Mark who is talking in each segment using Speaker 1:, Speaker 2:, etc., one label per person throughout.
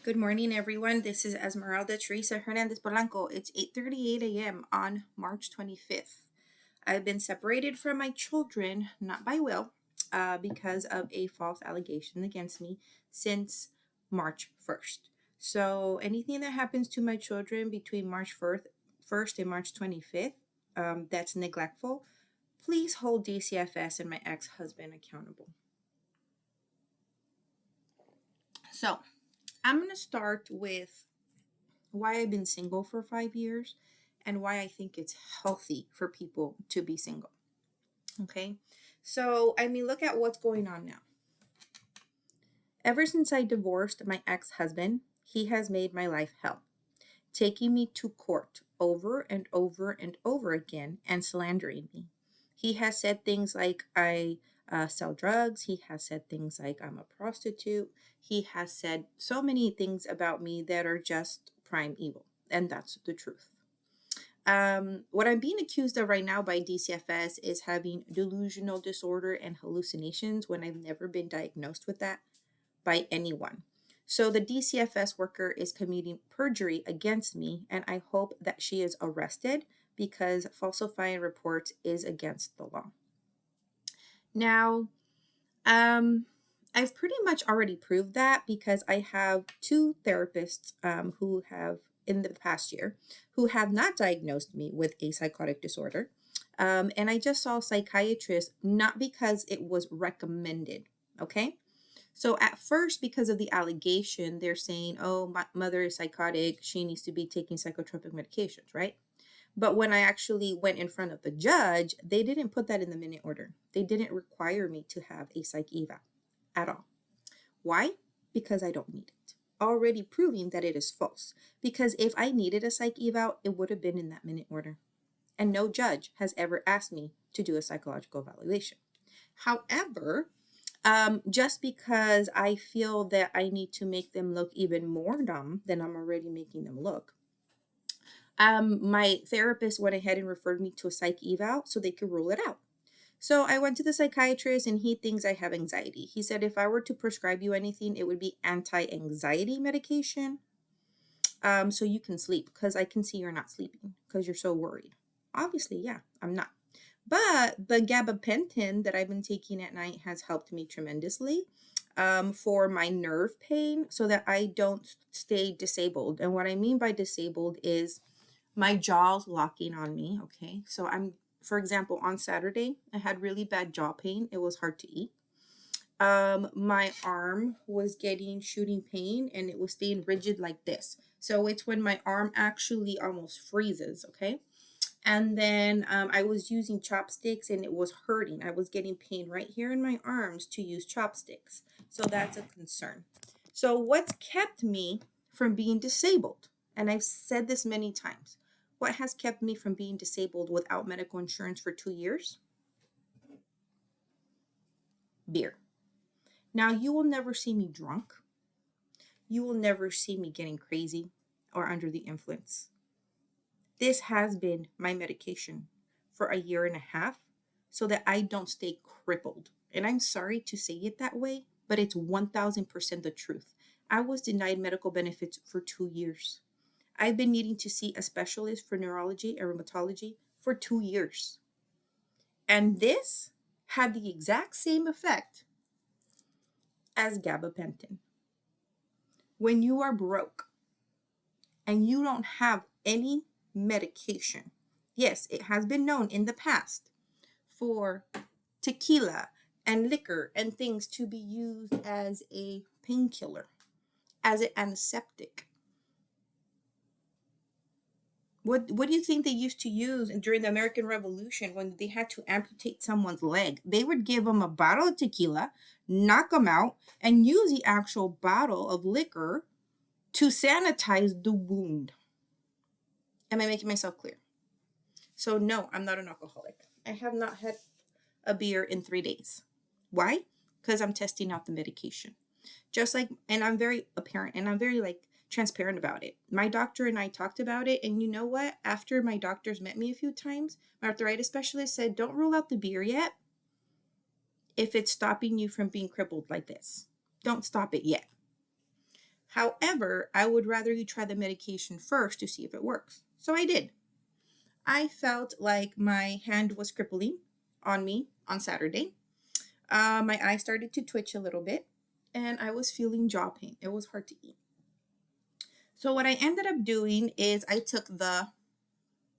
Speaker 1: Good morning, everyone. This is Esmeralda Teresa Hernandez Polanco. It's 8:38 a.m. on March 25th. I've been separated from my children, not by will, because of a false allegation against me since March 1st. So anything that happens to my children between March 1st and March 25th, that's neglectful, please hold DCFS and my ex-husband accountable. So I'm going to start with why I've been single for 5 years and why I think it's healthy for people to be single. Okay. So, look at what's going on now. Ever since I divorced my ex husband, he has made my life hell, taking me to court over and over and over again and slandering me. He has said things like I sell drugs. He has said things like I'm a prostitute. He has said so many things about me that are just prime evil. And that's the truth. What I'm being accused of right now by DCFS is having delusional disorder and hallucinations when I've never been diagnosed with that by anyone. So the DCFS worker is committing perjury against me, and I hope that she is arrested because falsifying reports is against the law. Now, I've pretty much already proved that because I have two therapists who have, in the past year, who have not diagnosed me with a psychotic disorder. And I just saw a psychiatrist not because it was recommended. Okay. So at first, because of the allegation, they're saying, oh, my mother is psychotic. She needs to be taking psychotropic medications, right? But when I actually went in front of the judge, they didn't put that in the minute order. They didn't require me to have a psych eval at all. Why? Because I don't need it. Already proving that it is false. Because if I needed a psych eval, it would have been in that minute order. And no judge has ever asked me to do a psychological evaluation. However, just because I feel that I need to make them look even more dumb than I'm already making them look, my therapist went ahead and referred me to a psych eval so they could rule it out. So I went to the psychiatrist and he thinks I have anxiety. He said if I were to prescribe you anything, it would be anti-anxiety medication. So you can sleep because I can see you're not sleeping because you're so worried. Obviously, yeah, I'm not. But the gabapentin that I've been taking at night has helped me tremendously for my nerve pain so that I don't stay disabled. And what I mean by disabled is my jaw's locking on me. Okay. So for example, on Saturday, I had really bad jaw pain. It was hard to eat. My arm was getting shooting pain and it was staying rigid like this. So it's when my arm actually almost freezes. Okay. And then I was using chopsticks and it was hurting. I was getting pain right here in my arms to use chopsticks. So that's a concern. So, what's kept me from being disabled? And I've said this many times. What has kept me from being disabled without medical insurance for 2 years? Beer. Now, you will never see me drunk. You will never see me getting crazy or under the influence. This has been my medication for a year and a half so that I don't stay crippled. And I'm sorry to say it that way, but it's 1000% the truth. I was denied medical benefits for 2 years. I've been needing to see a specialist for neurology and rheumatology for 2 years. And this had the exact same effect as gabapentin. When you are broke and you don't have any medication, yes, it has been known in the past for tequila and liquor and things to be used as a painkiller, as an antiseptic. What do you think they used to use during the American Revolution when they had to amputate someone's leg? They would give them a bottle of tequila, knock them out, and use the actual bottle of liquor to sanitize the wound. Am I making myself clear? So, no, I'm not an alcoholic. I have not had a beer in 3 days. Why? Because I'm testing out the medication. Just like, and I'm very apparent and I'm very transparent about it. My doctor and I talked about it. And you know what? After my doctors met me a few times, my arthritis specialist said, don't rule out the beer yet if it's stopping you from being crippled like this. Don't stop it yet. However, I would rather you try the medication first to see if it works. So I did. I felt like my hand was crippling on me on Saturday. My eye started to twitch a little bit, and I was feeling jaw pain. It was hard to eat. So what I ended up doing is I took the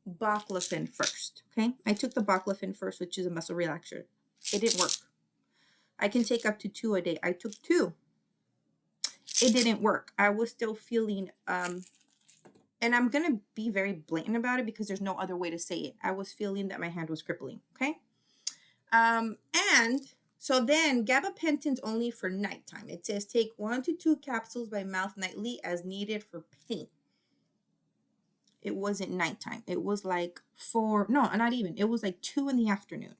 Speaker 1: baclofen first. Okay, I took the baclofen first, which is a muscle relaxer. It didn't work. I can take up to 2 a day. I took 2. It didn't work. I was still feeling and I'm gonna be very blatant about it because there's no other way to say it. I was feeling that my hand was crippling. Okay. And so then gabapentin's only for nighttime. It says take 1 to 2 capsules by mouth nightly as needed for pain. It wasn't nighttime. It was like 4, no, not even. It was like 2 in the afternoon.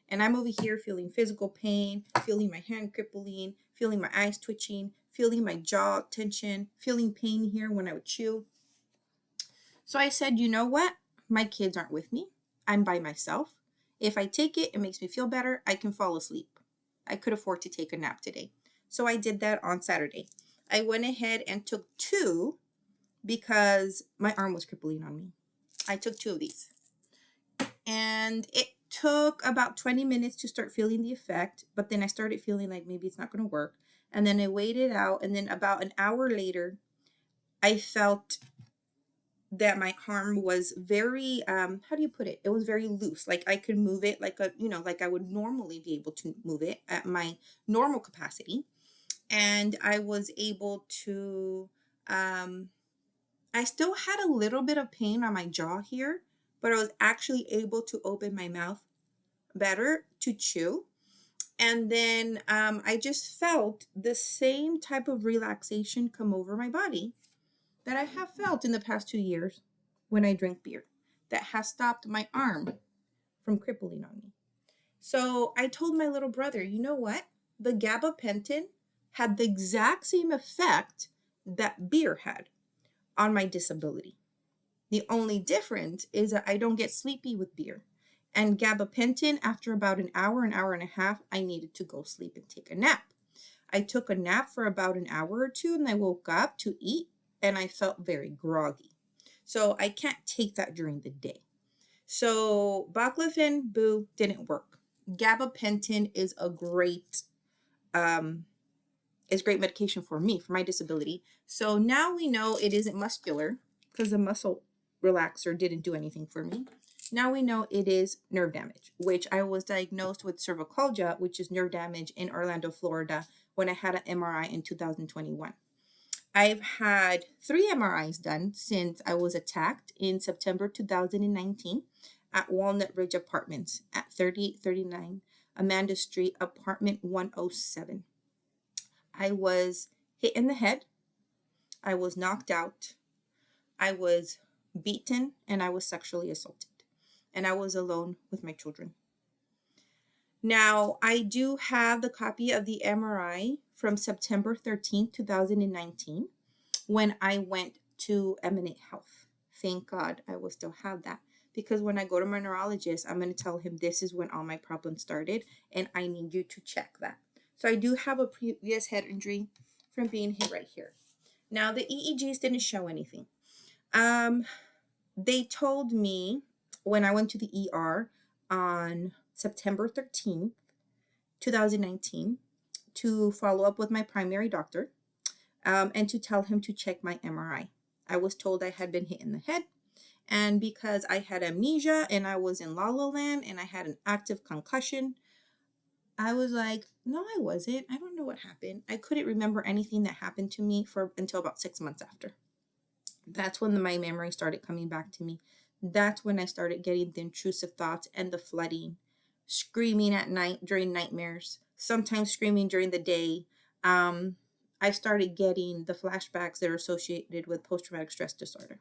Speaker 1: And I'm over here feeling physical pain, feeling my hand crippling, feeling my eyes twitching, feeling my jaw tension, feeling pain here when I would chew. So I said, you know what? My kids aren't with me. I'm by myself. If I take it, it makes me feel better. I can fall asleep. I could afford to take a nap today. So I did that on Saturday. I went ahead and took 2 because my arm was crippling on me. I took 2 of these. And it took about 20 minutes to start feeling the effect, but then I started feeling like maybe it's not going to work. And then I waited out, and then about an hour later, I felt that my arm was very how do you put it, it was very loose, like I could move it like like I would normally be able to move it at my normal capacity. And I was able to I still had a little bit of pain on my jaw here, but I was actually able to open my mouth better to chew. And then I just felt the same type of relaxation come over my body that I have felt in the past 2 years when I drink beer, that has stopped my arm from crippling on me. So I told my little brother, you know what? The gabapentin had the exact same effect that beer had on my disability. The only difference is that I don't get sleepy with beer. And gabapentin, after about an hour and a half, I needed to go sleep and take a nap. I took a nap for about an hour or two, and I woke up to eat, and I felt very groggy. So I can't take that during the day. So baclofen, boo, didn't work. Gabapentin is great medication for me, for my disability. So now we know it isn't muscular because the muscle relaxer didn't do anything for me. Now we know it is nerve damage, which I was diagnosed with cervicalgia, which is nerve damage in Orlando, Florida, when I had an MRI in 2021. I've had 3 MRIs done since I was attacked in September 2019 at Walnut Ridge Apartments at 3839 Amanda Street, apartment 107. I was hit in the head, I was knocked out, I was beaten, and I was sexually assaulted. And I was alone with my children. Now, I do have the copy of the MRI from September 13th, 2019, when I went to Eminent Health. Thank God I will still have that. Because when I go to my neurologist, I'm going to tell him this is when all my problems started, and I need you to check that. So I do have a previous head injury from being hit right here. Now, the EEGs didn't show anything. They told me when I went to the ER on September 13th, 2019, to follow up with my primary doctor and to tell him to check my MRI. I was told I had been hit in the head, and because I had amnesia and I was in La La Land and I had an active concussion, I was like, no, I wasn't. I don't know what happened. I couldn't remember anything that happened to me until about 6 months after. That's when my memory started coming back to me. That's when I started getting the intrusive thoughts and the flooding, screaming at night during nightmares, sometimes screaming during the day. I started getting the flashbacks that are associated with post-traumatic stress disorder.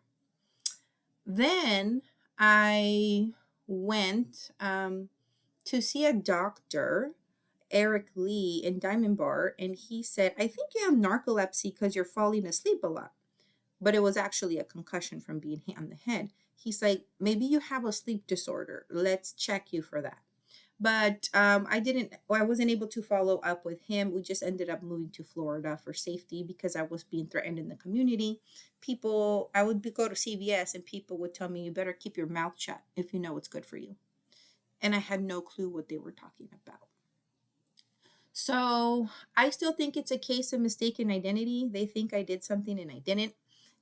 Speaker 1: Then I went to see a doctor, Eric Lee, in Diamond Bar, and he said, I think you have narcolepsy because you're falling asleep a lot. But it was actually a concussion from being hit on the head. He's like, maybe you have a sleep disorder. Let's check you for that. But I wasn't able to follow up with him. We just ended up moving to Florida for safety because I was being threatened in the community. I would go to CVS and people would tell me, you better keep your mouth shut if you know what's good for you. And I had no clue what they were talking about. So I still think it's a case of mistaken identity. They think I did something and I didn't.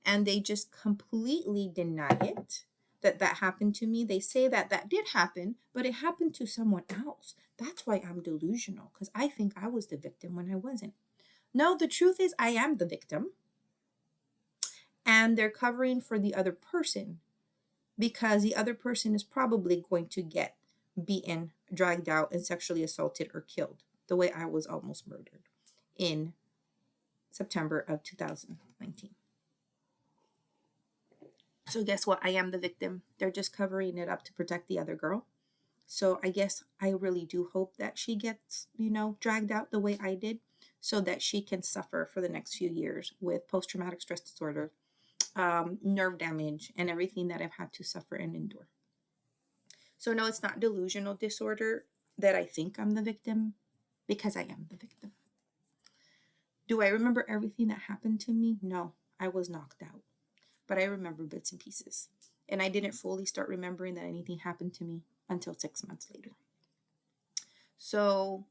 Speaker 1: And they just completely deny it, that happened to me. They say that did happen, but it happened to someone else. That's why I'm delusional, because I think I was the victim when I wasn't. No, the truth is I am the victim. And they're covering for the other person because the other person is probably going to get beaten, dragged out, and sexually assaulted or killed, the way I was almost murdered in September of 2019. So guess what? I am the victim. They're just covering it up to protect the other girl. So I guess I really do hope that she gets, dragged out the way I did, so that she can suffer for the next few years with post-traumatic stress disorder, nerve damage, and everything that I've had to suffer and endure. So no, it's not delusional disorder that I think I'm the victim, because I am the victim. Do I remember everything that happened to me? No, I was knocked out. But I remember bits and pieces. And I didn't fully start remembering that anything happened to me until 6 months later. So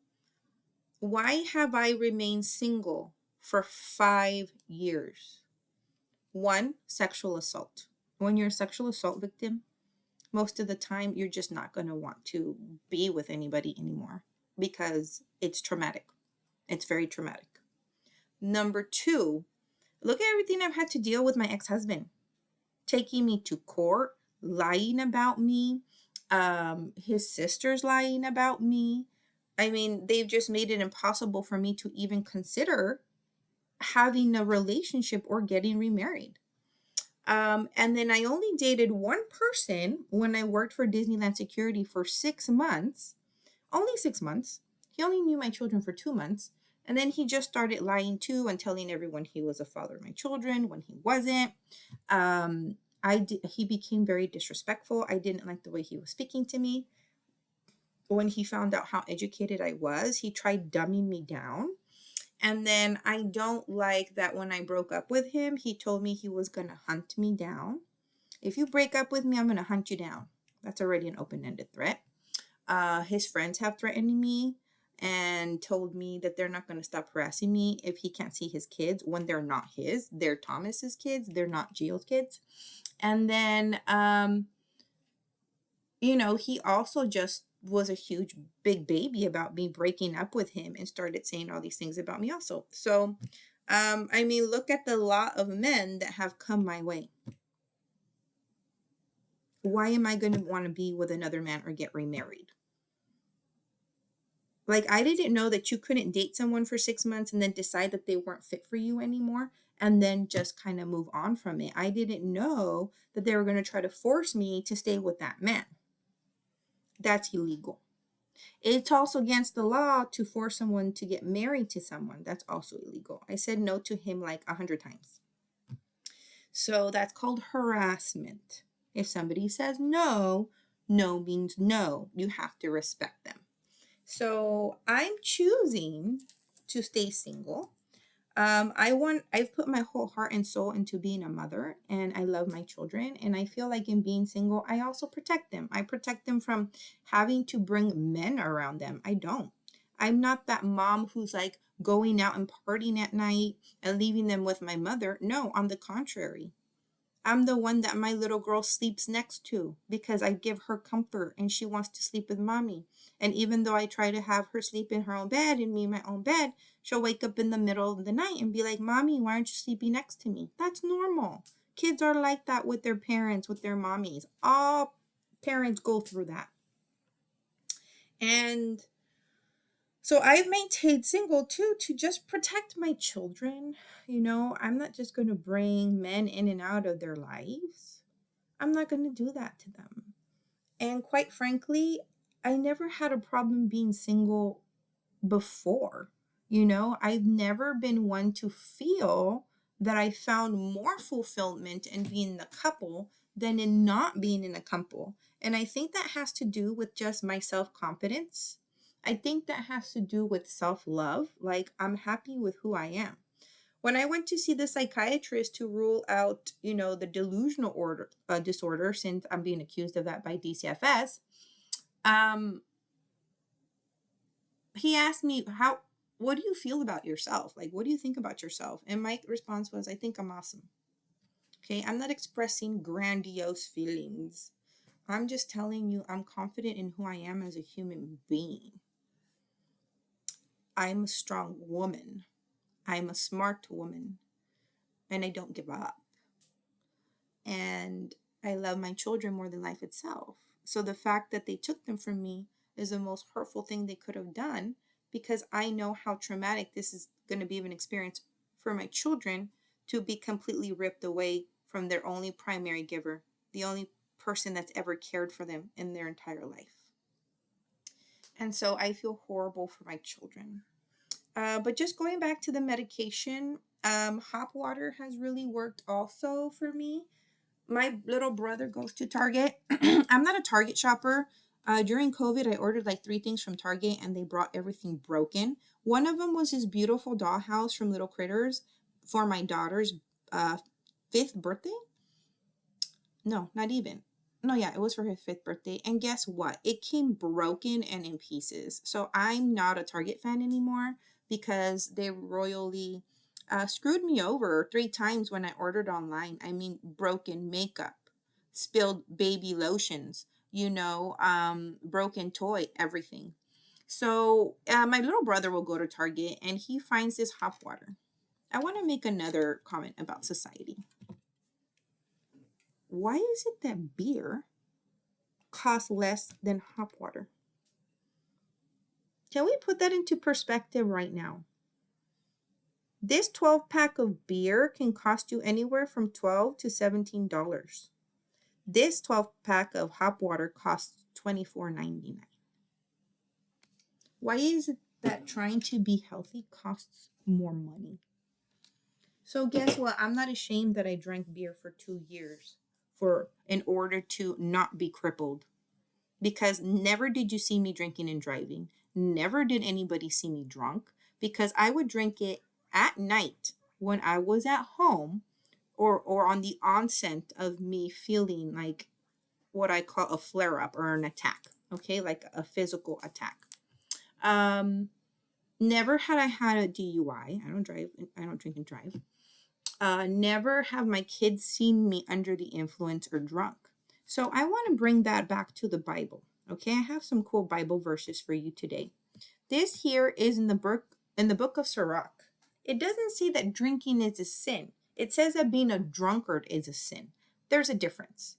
Speaker 1: why have I remained single for 5 years? 1, sexual assault. When you're a sexual assault victim, most of the time you're just not going to want to be with anybody anymore because it's traumatic. It's very traumatic. Number 2, look at everything I've had to deal with my ex-husband. Taking me to court, lying about me, his sisters lying about me. I mean, they've just made it impossible for me to even consider having a relationship or getting remarried. And then I only dated one person when I worked for Disneyland Security for 6 months. Only 6 months. He only knew my children for 2 months. And then he just started lying too and telling everyone he was a father of my children when he wasn't. He became very disrespectful. I didn't like the way he was speaking to me. When he found out how educated I was, he tried dumbing me down. And then I don't like that when I broke up with him, he told me he was going to hunt me down. If you break up with me, I'm going to hunt you down. That's already an open-ended threat. His friends have threatened me and told me that they're not going to stop harassing me if he can't see his kids when they're not his. They're Thomas's kids. They're not Gio's kids. And then, he also just was a huge, big baby about me breaking up with him and started saying all these things about me also. So, look at the lot of men that have come my way. Why am I going to want to be with another man or get remarried? Like, I didn't know that you couldn't date someone for 6 months and then decide that they weren't fit for you anymore and then just kind of move on from it. I didn't know that they were going to try to force me to stay with that man. That's illegal. It's also against the law to force someone to get married to someone. That's also illegal. I said no to him like 100 times. So that's called harassment. If somebody says no, no means no. You have to respect them. So I'm choosing to stay single. I've put my whole heart and soul into being a mother, and I love my children. And I feel like in being single, I also protect them. I protect them from having to bring men around them. I don't. I'm not that mom who's like going out and partying at night and leaving them with my mother. No, on the contrary. I'm the one that my little girl sleeps next to because I give her comfort and she wants to sleep with mommy. And even though I try to have her sleep in her own bed and me in my own bed, she'll wake up in the middle of the night and be like, Mommy, why aren't you sleeping next to me? That's normal. Kids are like that with their parents, with their mommies. All parents go through that. And so I've maintained single too to just protect my children. I'm not just going to bring men in and out of their lives. I'm not going to do that to them. And quite frankly, I never had a problem being single before. I've never been one to feel that I found more fulfillment in being the couple than in not being in a couple. And I think that has to do with just my self-confidence. I think that has to do with self-love. Like, I'm happy with who I am. When I went to see the psychiatrist to rule out, the delusional disorder, since I'm being accused of that by DCFS, um, he asked me, what do you feel about yourself? Like, what do you think about yourself? And my response was, I think I'm awesome. Okay, I'm not expressing grandiose feelings. I'm just telling you I'm confident in who I am as a human being. I'm a strong woman. I'm a smart woman. And I don't give up. And I love my children more than life itself. So the fact that they took them from me is the most hurtful thing they could have done, because I know how traumatic this is going to be of an experience for my children to be completely ripped away from their only primary giver, the only person that's ever cared for them in their entire life. And so I feel horrible for my children. But just going back to the medication, hop water has really worked also for me. My little brother goes to Target. I'm not a Target shopper. During COVID, I ordered like 3 things from Target and they brought everything broken. One of them was this beautiful dollhouse from Little Critters for my daughter's 5th birthday. No, not even. No, yeah, it was for her 5th birthday. And guess what? It came broken and in pieces. So I'm not a Target fan anymore because they royally screwed me over 3 times when I ordered online. I mean, broken makeup, spilled baby lotions, broken toy, everything. So my little brother will go to Target and he finds this hop water. I want to make another comment about society. Why is it that beer costs less than hop water? Can we put that into perspective right now? This 12-pack of beer can cost you anywhere from $12 to $17. This 12-pack of hop water costs $24.99. Why is it that trying to be healthy costs more money? So guess what? I'm not ashamed that I drank beer for 2 years in order to not be crippled. Because never did you see me drinking and driving. Never did anybody see me drunk, because I would drink it at night when I was at home or on the onset of me feeling like what I call a flare up or an attack. Okay, like a physical attack. Never had I had a DUI. I don't drive. I don't drink and drive. Never have my kids seen me under the influence or drunk. So I want to bring that back to the Bible. Okay, I have some cool Bible verses for you today. This here is in the book of Sirach. It doesn't say that drinking is a sin. It says that being a drunkard is a sin. There's a difference.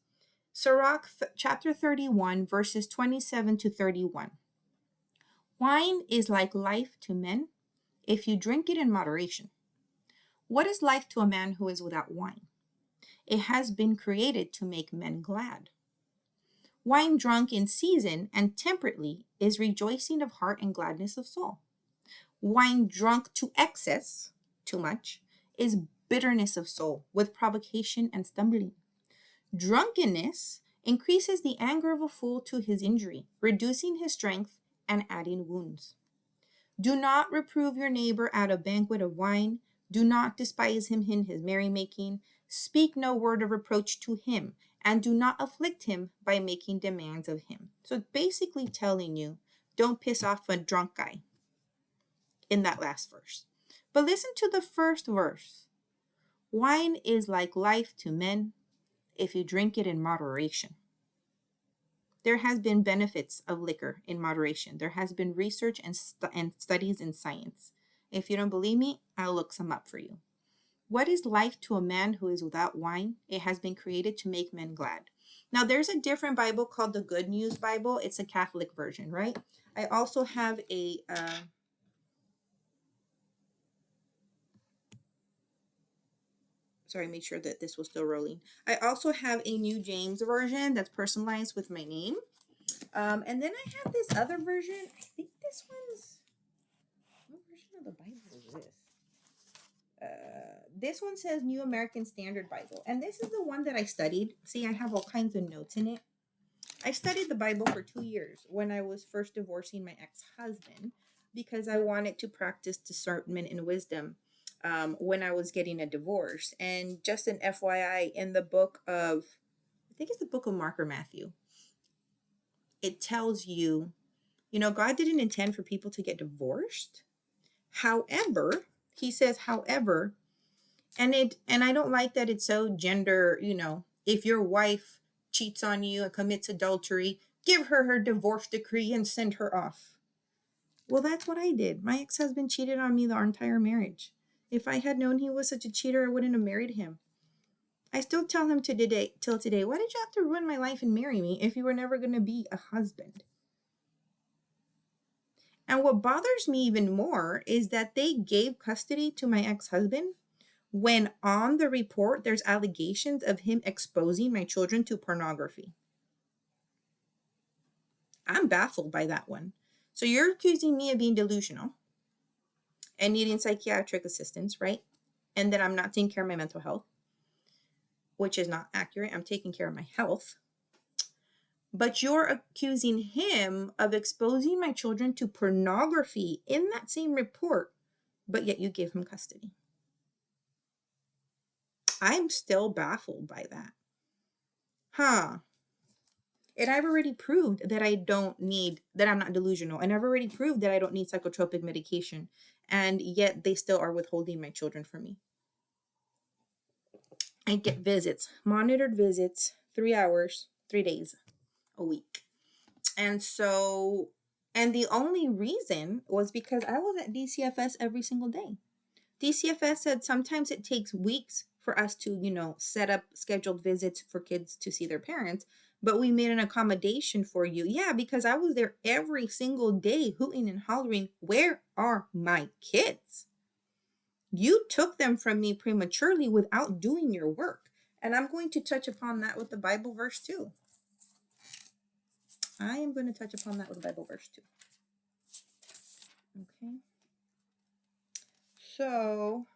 Speaker 1: Sirach chapter 31, verses 27 to 31. Wine is like life to men if you drink it in moderation. What is life to a man who is without wine? It has been created to make men glad. Wine drunk in season and temperately is rejoicing of heart and gladness of soul. Wine drunk to excess, too much, is bitterness of soul with provocation and stumbling. Drunkenness increases the anger of a fool to his injury, reducing his strength and adding wounds. Do not reprove your neighbor at a banquet of wine. Do not despise him in his merrymaking. Speak no word of reproach to him, and do not afflict him by making demands of him. So it's basically telling you, don't piss off a drunk guy in that last verse. But listen to the first verse. Wine is like life to men if you drink it in moderation. There has been benefits of liquor in moderation. There has been research and studies in science. If you don't believe me, I'll look some up for you. What is life to a man who is without wine? It has been created to make men glad. Now, there's a different Bible called the Good News Bible. It's a Catholic version, right? I also have a... Sorry, make sure that this was still rolling. I also have a New James version that's personalized with my name. And then I have this other version. I think this one's... What version of the Bible is this? This one says New American Standard Bible. And this is the one that I studied. See, I have all kinds of notes in it. I studied the Bible for 2 years when I was first divorcing my ex-husband because I wanted to practice discernment and wisdom when I was getting a divorce. And just an FYI, in the book of, I think it's the book of Mark or Matthew, it tells you, God didn't intend for people to get divorced. However, he says, however, and I don't like that it's so gender, if your wife cheats on you and commits adultery, give her her divorce decree and send her off. Well, that's what I did. My ex-husband cheated on me the entire marriage. If I had known he was such a cheater, I wouldn't have married him. I still tell him till today, why did you have to ruin my life and marry me if you were never going to be a husband? And what bothers me even more is that they gave custody to my ex-husband when on the report there's allegations of him exposing my children to pornography. I'm baffled by that one. So you're accusing me of being delusional and needing psychiatric assistance, right? And that I'm not taking care of my mental health, which is not accurate. I'm taking care of my health. But you're accusing him of exposing my children to pornography in that same report, but yet you gave him custody. I'm still baffled by that. And I've already proved that I'm not delusional. And I've already proved that I don't need psychotropic medication. And yet they still are withholding my children from me. I get visits, monitored visits, 3 hours, 3 days a week. And the only reason was because I was at DCFS every single day. DCFS said sometimes it takes weeks for us to, set up scheduled visits for kids to see their parents, but we made an accommodation for you. Yeah, because I was there every single day hooting and hollering, where are my kids? You took them from me prematurely without doing your work. And I'm going to touch upon that with the Bible verse too. I am going to touch upon that with the Bible verse too. Okay. So,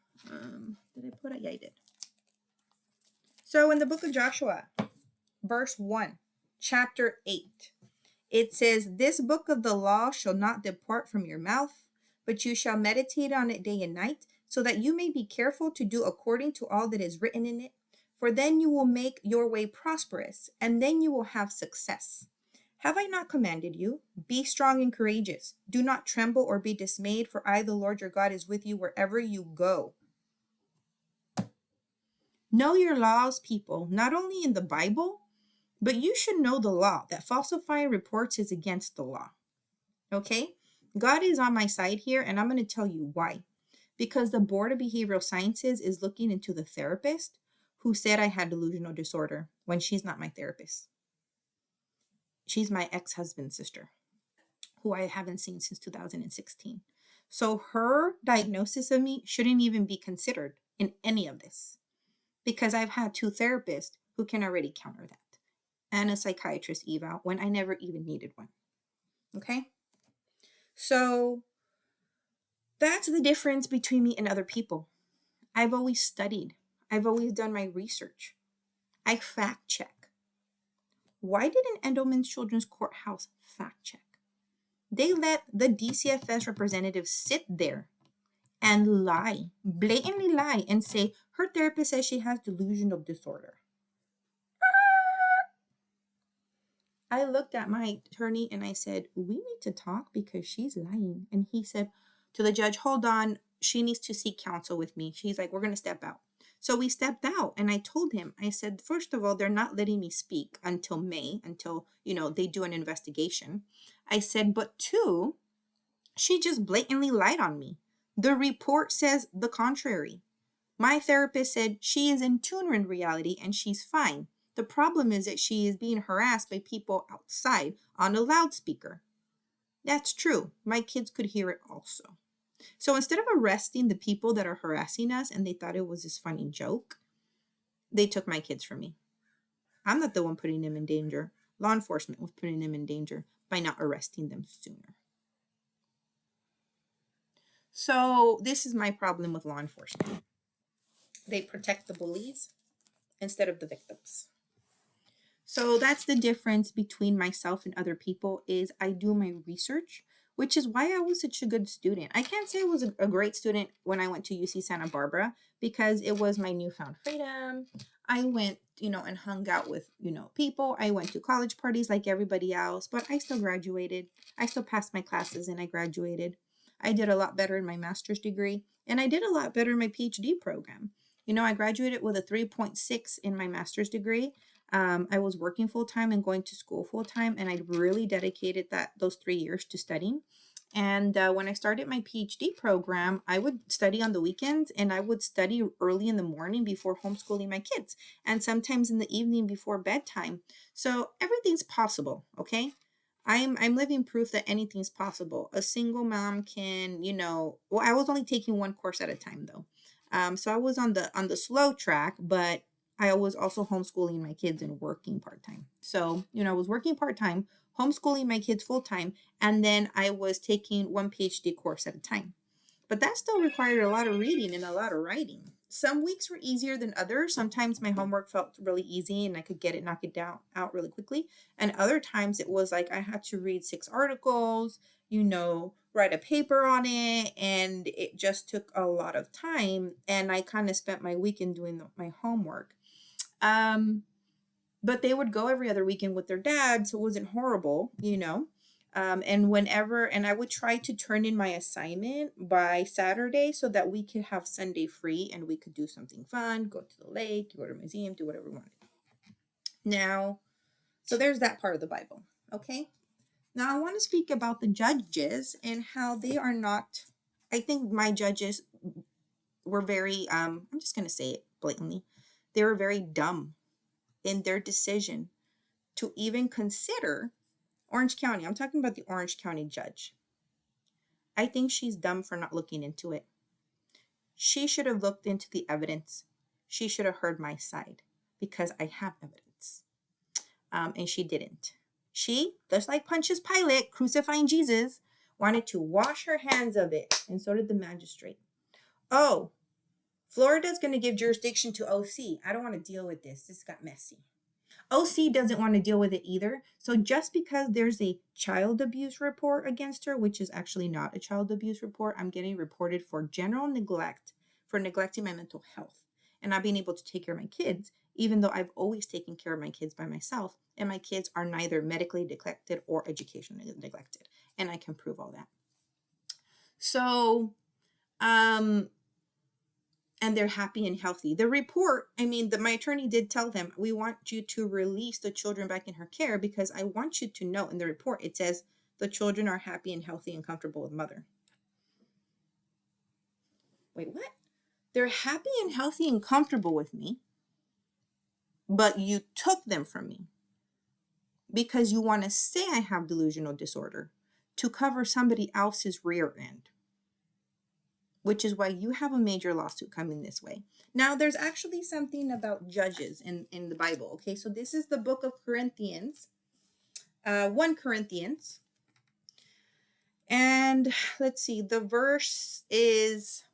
Speaker 1: did I put it? Yeah, I did. So in the book of Joshua, verse 1, chapter 8, it says, this book of the law shall not depart from your mouth, but you shall meditate on it day and night, so that you may be careful to do according to all that is written in it. For then you will make your way prosperous, and then you will have success. Have I not commanded you? Be strong and courageous. Do not tremble or be dismayed, for I, the Lord your God, is with you wherever you go. Know your laws, people, not only in the Bible, but you should know the law, that falsifying reports is against the law. Okay? God is on my side here, and I'm going to tell you why. Because the Board of Behavioral Sciences is looking into the therapist who said I had delusional disorder when she's not my therapist. She's my ex-husband's sister, who I haven't seen since 2016. So her diagnosis of me shouldn't even be considered in any of this, because I've had 2 therapists who can already counter that, and a psychiatrist eval when I never even needed one. Okay? So that's the difference between me and other people. I've always studied. I've always done my research. I fact check. Why didn't Endelman's Children's Courthouse fact check? They let the DCFS representatives sit there and lie, blatantly lie, and say her therapist says she has delusional disorder. I looked at my attorney and I said, we need to talk because she's lying. And he said to the judge, hold on, she needs to seek counsel with me. She's like, we're going to step out. So we stepped out and I told him, I said, first of all, they're not letting me speak until May, until, they do an investigation. I said, but 2, she just blatantly lied on me. The report says the contrary. My therapist said she is in tune with reality and she's fine. The problem is that she is being harassed by people outside on a loudspeaker. That's true. My kids could hear it also. So instead of arresting the people that are harassing us and they thought it was this funny joke, they took my kids from me. I'm not the one putting them in danger. Law enforcement was putting them in danger by not arresting them sooner. So this is my problem with law enforcement. They protect the bullies instead of the victims. So that's the difference between myself and other people is I do my research, which is why I was such a good student. I can't say I was a great student when I went to UC Santa Barbara because it was my newfound freedom. I went, and hung out with, people. I went to college parties like everybody else, but I still graduated. I still passed my classes and I graduated. I did a lot better in my master's degree and I did a lot better in my PhD program. I graduated with a 3.6 in my master's degree. I was working full time and going to school full time, and I really dedicated those 3 years to studying. And when I started my PhD program, I would study on the weekends and I would study early in the morning before homeschooling my kids, and sometimes in the evening before bedtime. So everything's possible, okay? I'm living proof that anything's possible. A single mom can, well, I was only taking one course at a time though. So I was on the slow track, but I was also homeschooling my kids and working part time. So, I was working part time, homeschooling my kids full time, and then I was taking one PhD course at a time. But that still required a lot of reading and a lot of writing. Some weeks were easier than others. Sometimes my homework felt really easy and I could knock it down out really quickly. And other times it was like I had to read 6 articles, write a paper on it, and it just took a lot of time. And I kind of spent my weekend doing my homework. Um, but they would go every other weekend with their dad, so it wasn't horrible. And I would try to turn in my assignment by Saturday so that we could have Sunday free and we could do something fun, go to the lake, go to a museum, do whatever we wanted. Now, so there's that part of the Bible. Okay. Now I want to speak about the judges and how they are not. I think my judges were very, I'm just going to say it blatantly, they were very dumb in their decision to even consider Orange County. I'm talking about the Orange County judge. I think she's dumb for not looking into it. She should have looked into the evidence. She should have heard my side because I have evidence. And she didn't. She, just like Pontius Pilate crucifying Jesus, wanted to wash her hands of it, and so did the magistrate. Oh, Florida's going to give jurisdiction to OC. I don't want to deal with this. This got messy. OC doesn't want to deal with it either. So just because there's a child abuse report against her, which is actually not a child abuse report, I'm getting reported for general neglect, for neglecting my mental health and not being able to take care of my kids, even though I've always taken care of my kids by myself. And my kids are neither medically neglected or educationally neglected. And I can prove all that. So, and they're happy and healthy. The report, my attorney did tell them, we want you to release the children back in her care because I want you to know in the report, it says the children are happy and healthy and comfortable with mother. Wait, what? They're happy and healthy and comfortable with me, but you took them from me because you want to say I have delusional disorder to cover somebody else's rear end, which is why you have a major lawsuit coming this way. Now, there's actually something about judges in the Bible. Okay, so this is the book of Corinthians, 1 Corinthians. And let's see, the verse is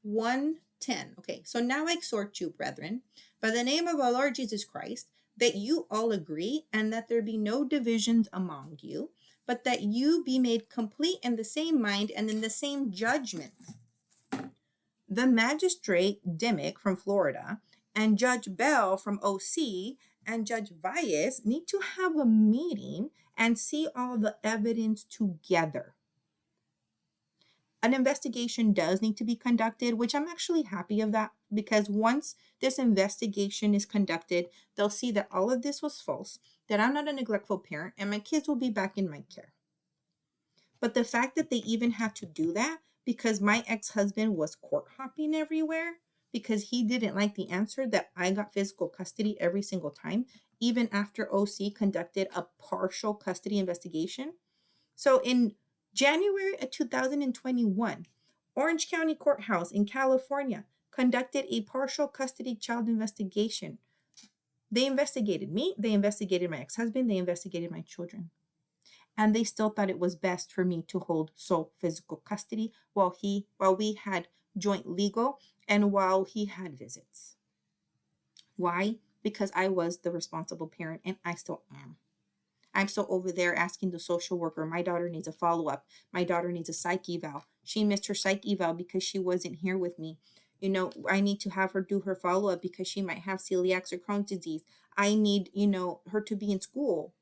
Speaker 1: 1:10. Okay, so now I exhort you, brethren, by the name of our Lord Jesus Christ, that you all agree and that there be no divisions among you, but that you be made complete in the same mind and in the same judgment. The magistrate Dimmick from Florida and Judge Bell from OC and Judge Vias need to have a meeting and see all the evidence together. An investigation does need to be conducted, which I'm actually happy of that because once this investigation is conducted, they'll see that all of this was false, that I'm not a neglectful parent, and my kids will be back in my care. But the fact that they even had to do that because my ex-husband was court hopping everywhere because he didn't like the answer that I got physical custody every single time, even after OC conducted a partial custody investigation. So in January of 2021, Orange County Courthouse in California conducted a partial custody child investigation. They investigated me, they investigated my ex-husband, they investigated my children. And they still thought it was best for me to hold sole physical custody while we had joint legal and while he had visits. Why? Because I was the responsible parent and I still am. I'm still over there asking the social worker, my daughter needs a follow up. My daughter needs a psych eval. She missed her psych eval because she wasn't here with me. I need to have her do her follow up because she might have celiac or Crohn's disease. I need, her to be in school.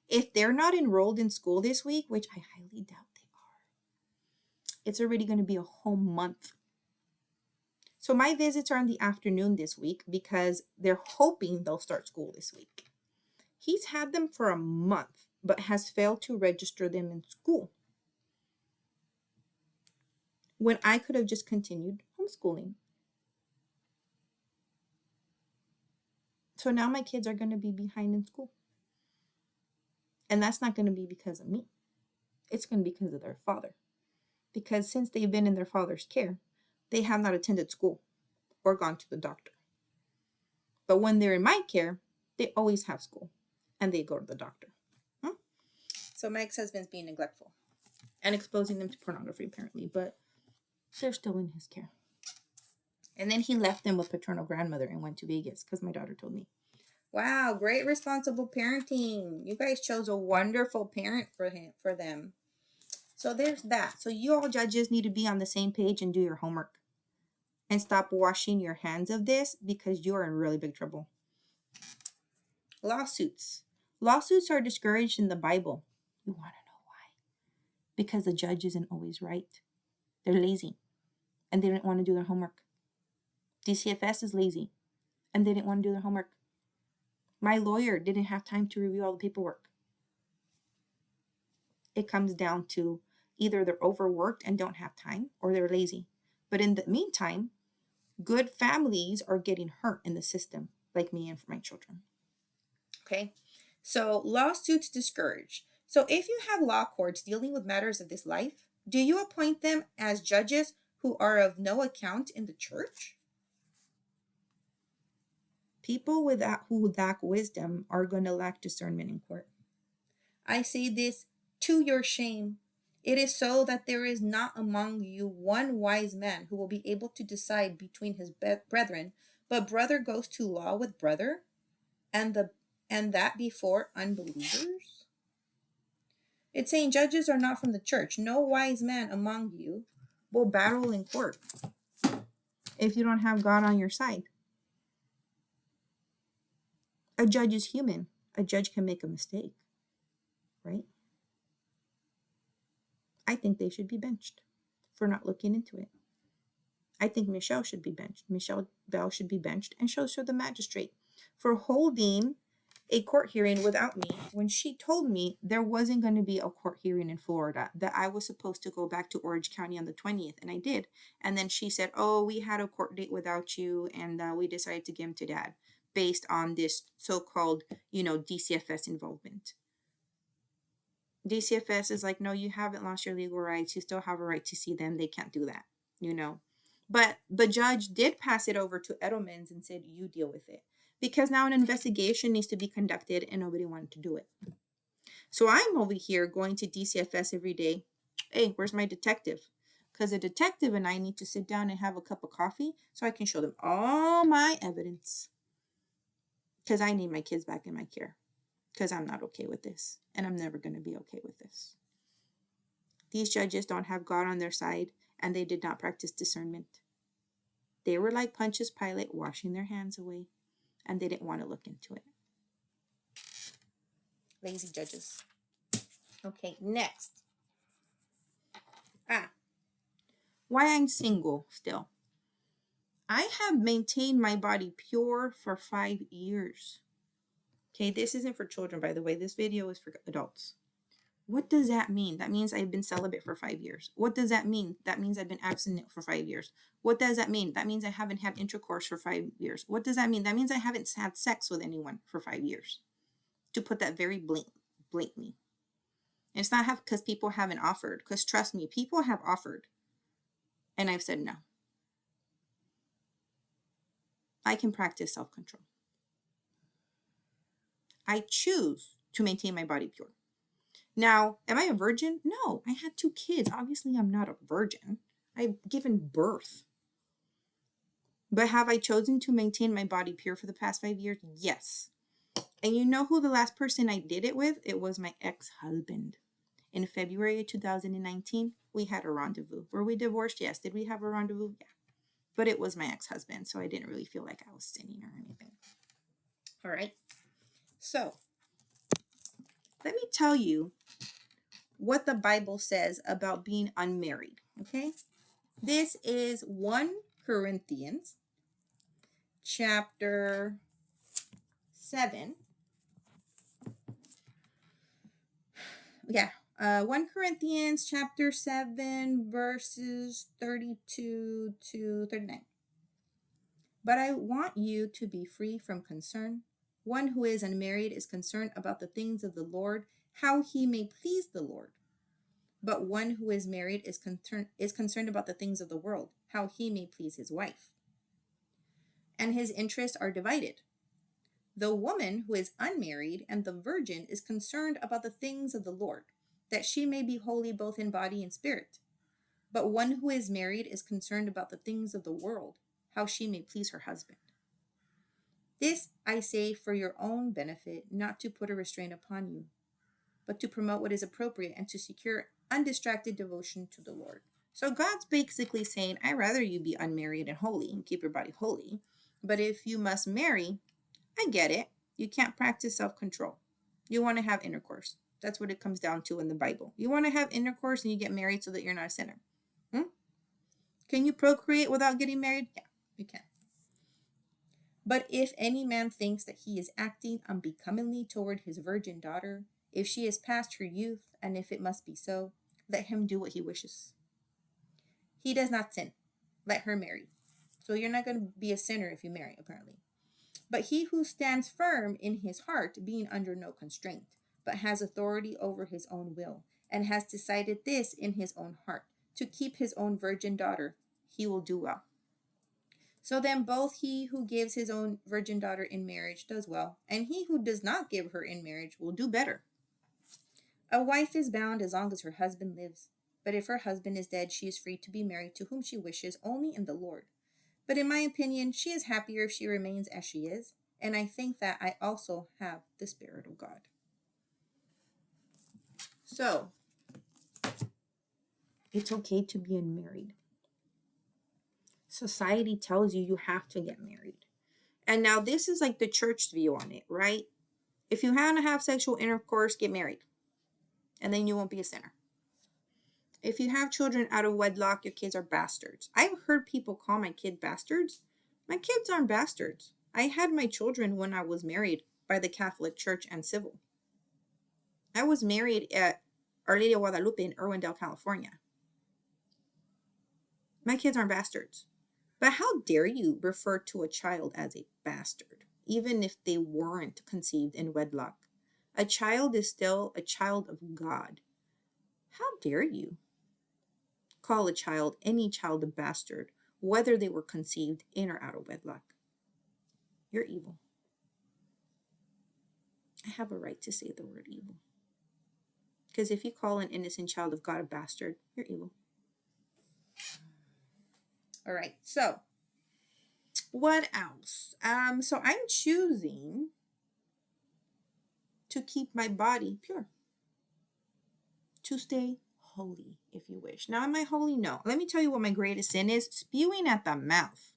Speaker 1: If they're not enrolled in school this week, which I highly doubt they are, it's already going to be a whole month. So my visits are in the afternoon this week because they're hoping they'll start school this week. He's had them for a month, but has failed to register them in school, when I could have just continued homeschooling. So now my kids are going to be behind in school. And that's not going to be because of me. It's going to be because of their father. Because since they've been in their father's care, they have not attended school or gone to the doctor. But when they're in my care, they always have school and they go to the doctor. So my ex-husband's being neglectful and exposing them to pornography, apparently, but they're still in his care. And then he left them with paternal grandmother and went to Vegas because my daughter told me. Wow, great responsible parenting. You guys chose a wonderful parent for them. So there's that. So you all judges need to be on the same page and do your homework. And stop washing your hands of this because you are in really big trouble. Lawsuits. Lawsuits are discouraged in the Bible. You want to know why? Because the judge isn't always right. They're lazy and they didn't want to do their homework. DCFS is lazy and they didn't want to do their homework. My lawyer didn't have time to review all the paperwork. It comes down to either they're overworked and don't have time or they're lazy. But in the meantime, good families are getting hurt in the system, like me and for my children. Okay, so lawsuits discouraged. So if you have law courts dealing with matters of this life, do you appoint them as judges who are of no account in the church? People who lack wisdom are going to lack discernment in court. I say this to your shame. It is so that there is not among you one wise man who will be able to decide between his brethren, but brother goes to law with brother, and that before unbelievers. It's saying judges are not from the church. No wise man among you will battle in court if you don't have God on your side. A judge is human. A judge can make a mistake, right? I think they should be benched for not looking into it. I think Michelle should be benched. Michelle Bell should be benched and show the magistrate for holding a court hearing without me when she told me there wasn't going to be a court hearing in Florida, that I was supposed to go back to Orange County on the 20th, and I did. And then she said, oh, we had a court date without you, and we decided to give him to Dad based on this so-called, DCFS involvement. DCFS is like, no, you haven't lost your legal rights. You still have a right to see them. They can't do that, But the judge did pass it over to Edelman's and said, you deal with it. Because now an investigation needs to be conducted and nobody wanted to do it. So I'm over here going to DCFS every day. Hey, where's my detective? Because the detective and I need to sit down and have a cup of coffee so I can show them all my evidence. Because I need my kids back in my care. Because I'm not okay with this. And I'm never going to be okay with this. These judges don't have God on their side and they did not practice discernment. They were like Pontius Pilate, washing their hands away. And they didn't want to look into it. Lazy judges. Okay, next. Why I'm single still. I have maintained my body pure for 5 years. Okay, this isn't for children, by the way. This video is for adults. What does that mean? That means I've been celibate for 5 years. What does that mean? That means I've been abstinent for 5 years. What does that mean? That means I haven't had intercourse for 5 years. What does that mean? That means I haven't had sex with anyone for 5 years. To put that very blatantly. And it's not because people haven't offered. Because trust me, people have offered. And I've said no. I can practice self-control. I choose to maintain my body pure. Now, am I a virgin? No, I had 2 kids. Obviously, I'm not a virgin. I've given birth. But have I chosen to maintain my body pure for the past 5 years? Yes. And you know who the last person I did it with? It was my ex-husband. In February of 2019, we had a rendezvous. Were we divorced? Yes. Did we have a rendezvous? Yeah. But it was my ex-husband, so I didn't really feel like I was sinning or anything. All right. So let me tell you what the Bible says about being unmarried. Okay. This is 1 Corinthians chapter 7. Yeah. 1 Corinthians chapter 7, verses 32 to 39. But I want you to be free from concern. One who is unmarried is concerned about the things of the Lord, how he may please the Lord. But one who is married is concerned about the things of the world, how he may please his wife. And his interests are divided. The woman who is unmarried and the virgin is concerned about the things of the Lord, that she may be holy both in body and spirit. But one who is married is concerned about the things of the world, how she may please her husband. This I say for your own benefit, not to put a restraint upon you, but to promote what is appropriate and to secure undistracted devotion to the Lord. So God's basically saying, I'd rather you be unmarried and holy and keep your body holy. But if you must marry, I get it. You can't practice self-control. You want to have intercourse. That's what it comes down to in the Bible. You want to have intercourse and you get married so that you're not a sinner. Can you procreate without getting married? Yeah, you can. But if any man thinks that he is acting unbecomingly toward his virgin daughter, if she is past her youth, and if it must be so, let him do what he wishes. He does not sin. Let her marry. So you're not going to be a sinner if you marry, apparently. But he who stands firm in his heart, being under no constraint, but has authority over his own will, and has decided this in his own heart, to keep his own virgin daughter, he will do well. So then both he who gives his own virgin daughter in marriage does well, and he who does not give her in marriage will do better. A wife is bound as long as her husband lives, but if her husband is dead, she is free to be married to whom she wishes, only in the Lord. But in my opinion, she is happier if she remains as she is, and I think that I also have the Spirit of God. So, it's okay to be unmarried. Society tells you you have to get married. And now this is like the church view on it, right? If you want to have sexual intercourse, get married. And then you won't be a sinner. If you have children out of wedlock, your kids are bastards. I've heard people call my kid bastards. My kids aren't bastards. I had my children when I was married by the Catholic Church and civil. I was married at Our Lady of Guadalupe in Irwindale, California. My kids aren't bastards. But how dare you refer to a child as a bastard, even if they weren't conceived in wedlock? A child is still a child of God. How dare you call a child, any child, a bastard, whether they were conceived in or out of wedlock? You're evil. I have a right to say the word evil. Because if you call an innocent child of God a bastard, you're evil. All right, so what else? So I'm choosing to keep my body pure, to stay holy, if you wish. Now, am I holy? No. Let me tell you what my greatest sin is: spewing at the mouth.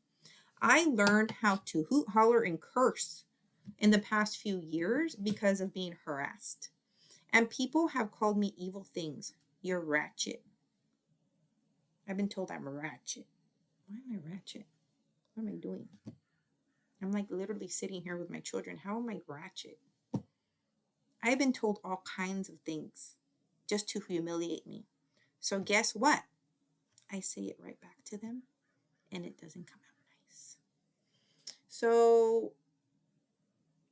Speaker 1: I learned how to hoot, holler, and curse in the past few years because of being harassed. And people have called me evil things. You're ratchet. I've been told I'm ratchet. Why am I ratchet? What am I doing? I'm like literally sitting here with my children. How am I ratchet? I've been told all kinds of things just to humiliate me. So guess what? I say it right back to them, and it doesn't come out nice. So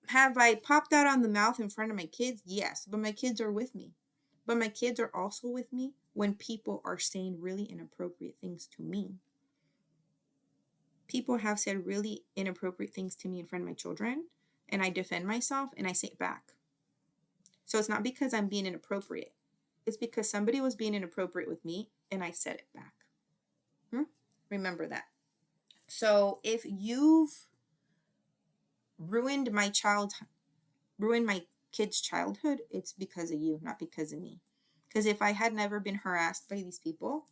Speaker 1: have I popped out on the mouth in front of my kids? Yes, but my kids are with me. But my kids are also with me when people are saying really inappropriate things to me. People have said really inappropriate things to me in front of my children, and I defend myself and I say it back. So it's not because I'm being inappropriate. It's because somebody was being inappropriate with me and I said it back. Remember that. So if you've ruined ruined my kid's childhood, it's because of you, not because of me. Because if I had never been harassed by these people,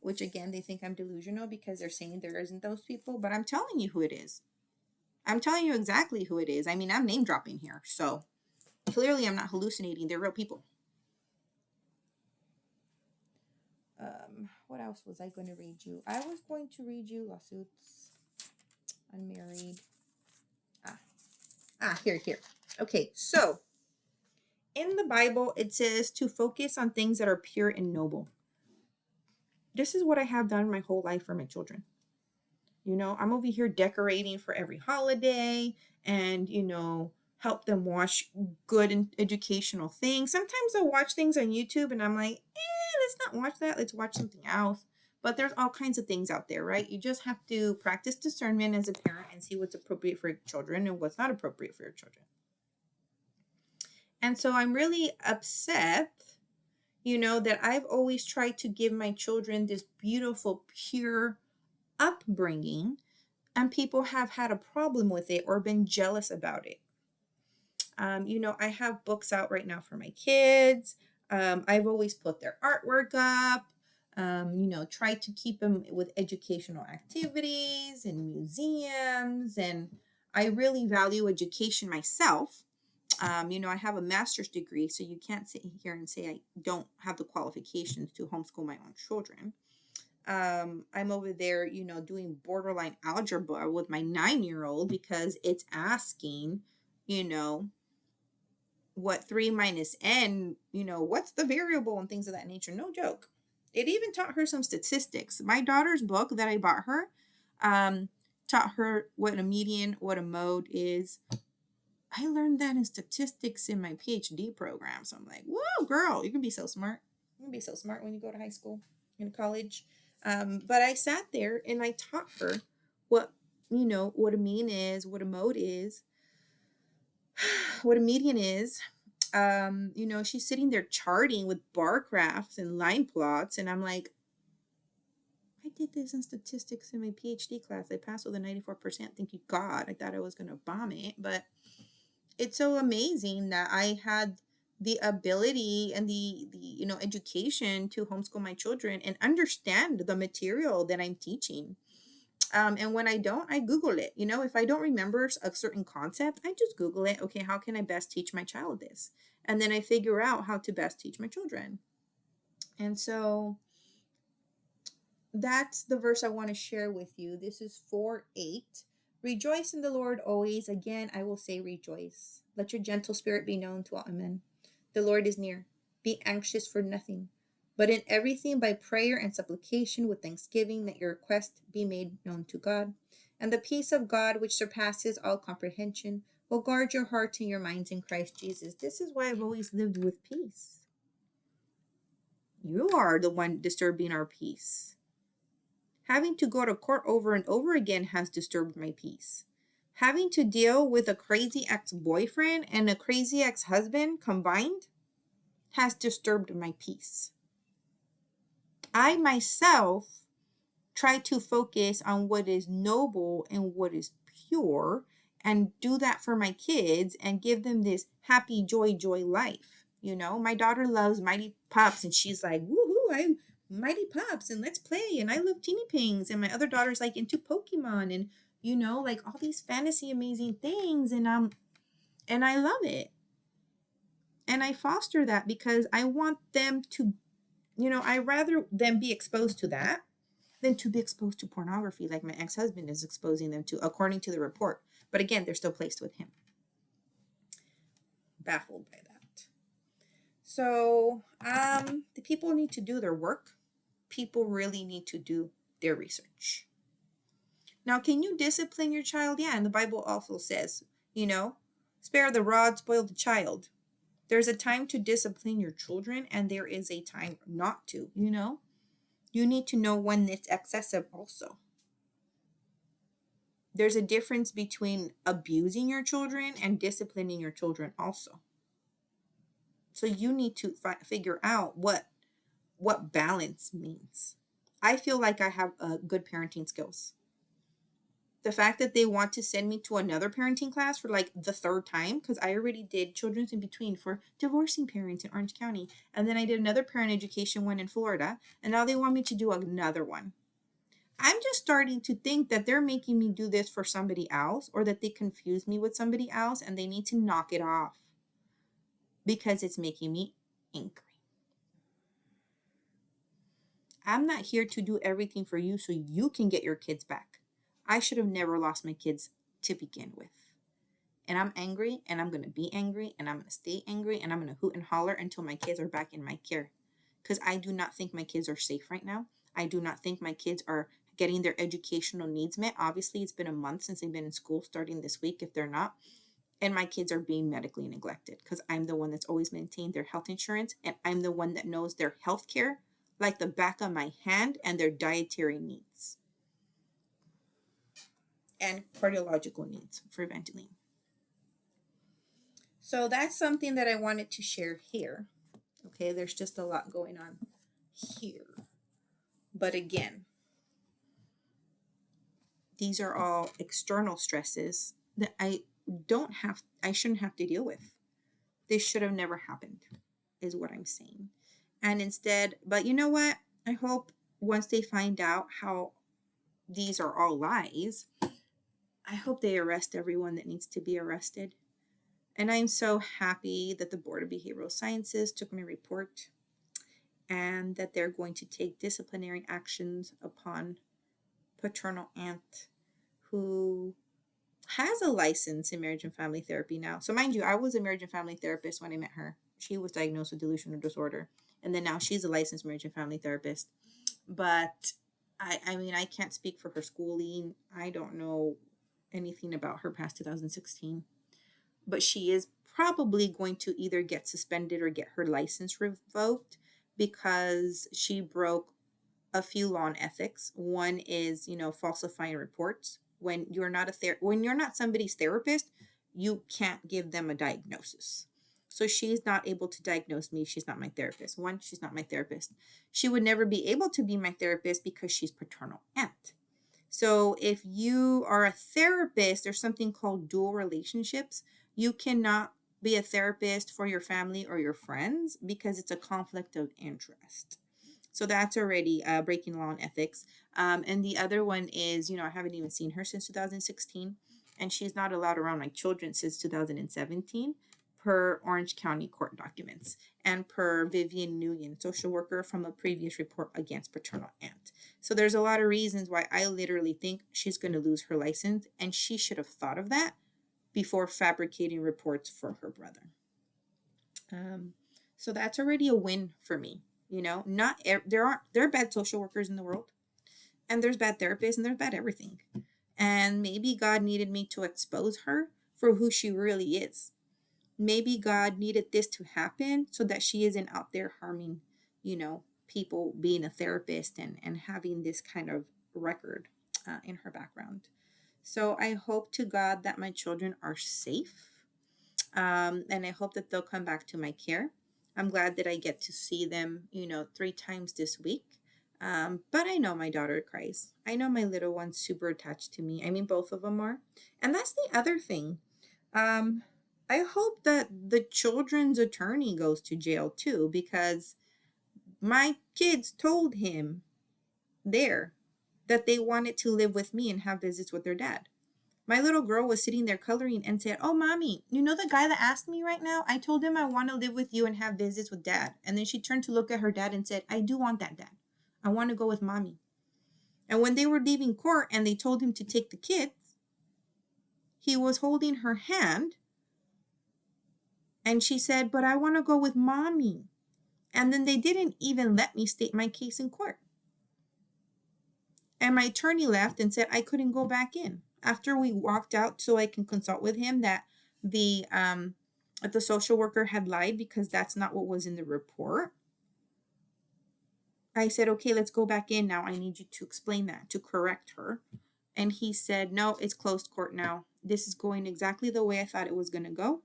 Speaker 1: which again, they think I'm delusional because they're saying there isn't those people, but I'm telling you who it is. I'm telling you exactly who it is. I mean, I'm name dropping here. So clearly I'm not hallucinating. They're real people. What else was I going to read you? I was going to read you lawsuits, unmarried. Here. Okay, so in the Bible, it says to focus on things that are pure and noble. This is what I have done my whole life for my children. I'm over here decorating for every holiday and, help them watch good and educational things. Sometimes I'll watch things on YouTube and I'm like, let's not watch that. Let's watch something else. But there's all kinds of things out there, right? You just have to practice discernment as a parent and see what's appropriate for your children and what's not appropriate for your children. And so I'm really upset, that I've always tried to give my children this beautiful, pure upbringing, and people have had a problem with it or been jealous about it. I have books out right now for my kids. I've always put their artwork up, try to keep them with educational activities and museums. And I really value education myself. I have a master's degree, so you can't sit here and say I don't have the qualifications to homeschool my own children. I'm over there, doing borderline algebra with my 9-year-old because it's asking, you know, what 3 minus n, what's the variable and things of that nature. No joke. It even taught her some statistics. My daughter's book that I bought her taught her what a median, what a mode is. I learned that in statistics in my PhD program. So I'm like, whoa, girl, you can be so smart. You can be so smart when you go to high school and college. But I sat there and I taught her what a mean is, what a mode is, what a median is. She's sitting there charting with bar graphs and line plots. And I'm like, I did this in statistics in my PhD class. I passed with a 94%. Thank you, God. I thought I was going to bomb it. But it's so amazing that I had the ability and the education to homeschool my children and understand the material that I'm teaching. And when I don't, I Google it. If I don't remember a certain concept, I just Google it. Okay, how can I best teach my child this? And then I figure out how to best teach my children. And so that's the verse I want to share with you. This is 4:8. Rejoice in the Lord always. Again, I will say rejoice. Let your gentle spirit be known to all men. The Lord is near. Be anxious for nothing, but in everything by prayer and supplication with thanksgiving, that your request be made known to God. And the peace of God, which surpasses all comprehension, will guard your hearts and your minds in Christ Jesus. This is why I've always lived with peace. You are the one disturbing our peace. Having to go to court over and over again has disturbed my peace. Having to deal with a crazy ex-boyfriend and a crazy ex-husband combined has disturbed my peace. I myself try to focus on what is noble and what is pure and do that for my kids and give them this happy, joy life. My daughter loves Mighty Pups and she's like, woohoo, I'm Mighty Pups and let's play. And I love Teeny Pings. And my other daughter's like into Pokemon and, like all these fantasy amazing things. And I love it. And I foster that because I want them to, I rather them be exposed to that than to be exposed to pornography like my ex-husband is exposing them to, according to the report. But again, they're still placed with him. Baffled by that. So the people need to do their work. People really need to do their research. Now, can you discipline your child? Yeah, and the Bible also says, spare the rod, spoil the child. There's a time to discipline your children, and there is a time not to, You need to know when it's excessive also. There's a difference between abusing your children and disciplining your children also. So you need to figure out what balance means. I feel like I have good parenting skills. The fact that they want to send me to another parenting class for like the third time, because I already did children's in between for divorcing parents in Orange County. And then I did another parent education one in Florida. And now they want me to do another one. I'm just starting to think that they're making me do this for somebody else, or that they confuse me with somebody else and they need to knock it off because it's making me angry. I'm not here to do everything for you so you can get your kids back. I should have never lost my kids to begin with. And I'm angry, and I'm going to be angry, and I'm going to stay angry, and I'm going to hoot and holler until my kids are back in my care. Because I do not think my kids are safe right now. I do not think my kids are getting their educational needs met. Obviously, it's been a month since they've been in school, starting this week if they're not. And my kids are being medically neglected because I'm the one that's always maintained their health insurance, and I'm the one that knows their health care like the back of my hand, and their dietary needs and cardiological needs for ventilating. So that's something that I wanted to share here. Okay, there's just a lot going on here. But again, these are all external stresses that I shouldn't have to deal with. This should have never happened, is what I'm saying. And instead, but you know what? I hope once they find out how these are all lies, I hope they arrest everyone that needs to be arrested. And I'm so happy that the Board of Behavioral Sciences took my report and that they're going to take disciplinary actions upon paternal aunt who has a license in marriage and family therapy now. So mind you, I was a marriage and family therapist when I met her. She was diagnosed with delusional disorder. And then now she's a licensed marriage and family therapist. But I mean, I can't speak for her schooling. I don't know anything about her past 2016. But she is probably going to either get suspended or get her license revoked because she broke a few law and ethics. One is, falsifying reports. When you're not when you're not somebody's therapist, you can't give them a diagnosis. So she's not able to diagnose me. She's not my therapist. One, she's not my therapist. She would never be able to be my therapist because she's paternal aunt. So if you are a therapist, there's something called dual relationships. You cannot be a therapist for your family or your friends because it's a conflict of interest. So that's already breaking law and ethics. And the other one is, I haven't even seen her since 2016. And she's not allowed around my children since 2017 per Orange County court documents and per Vivian Nguyen, social worker from a previous report against paternal aunt. So there's a lot of reasons why I literally think she's going to lose her license, and she should have thought of that before fabricating reports for her brother. So that's already a win for me. There are bad social workers in the world, and there's bad therapists, and there's bad everything. And maybe God needed me to expose her for who she really is. Maybe God needed this to happen so that she isn't out there harming, people, being a therapist and having this kind of record in her background. So I hope to God that my children are safe. And I hope that they'll come back to my care. I'm glad that I get to see them, 3 times this week. But I know my daughter cries. I know my little one's super attached to me. I mean, both of them are. And that's the other thing. I hope that the children's attorney goes to jail too, because my kids told him there that they wanted to live with me and have visits with their dad. My little girl was sitting there coloring and said, "Oh, mommy, you know the guy that asked me right now? I told him I want to live with you and have visits with dad." And then she turned to look at her dad and said, "I do want that, dad. I want to go with mommy." And when they were leaving court and they told him to take the kids, he was holding her hand. And she said, "But I want to go with mommy." And then they didn't even let me state my case in court. And my attorney left and said I couldn't go back in. After we walked out so I can consult with him that the social worker had lied because that's not what was in the report. I said, "Okay, let's go back in now. I need you to explain that, to correct her." And he said, "No, it's closed court now. This is going exactly the way I thought it was going to go.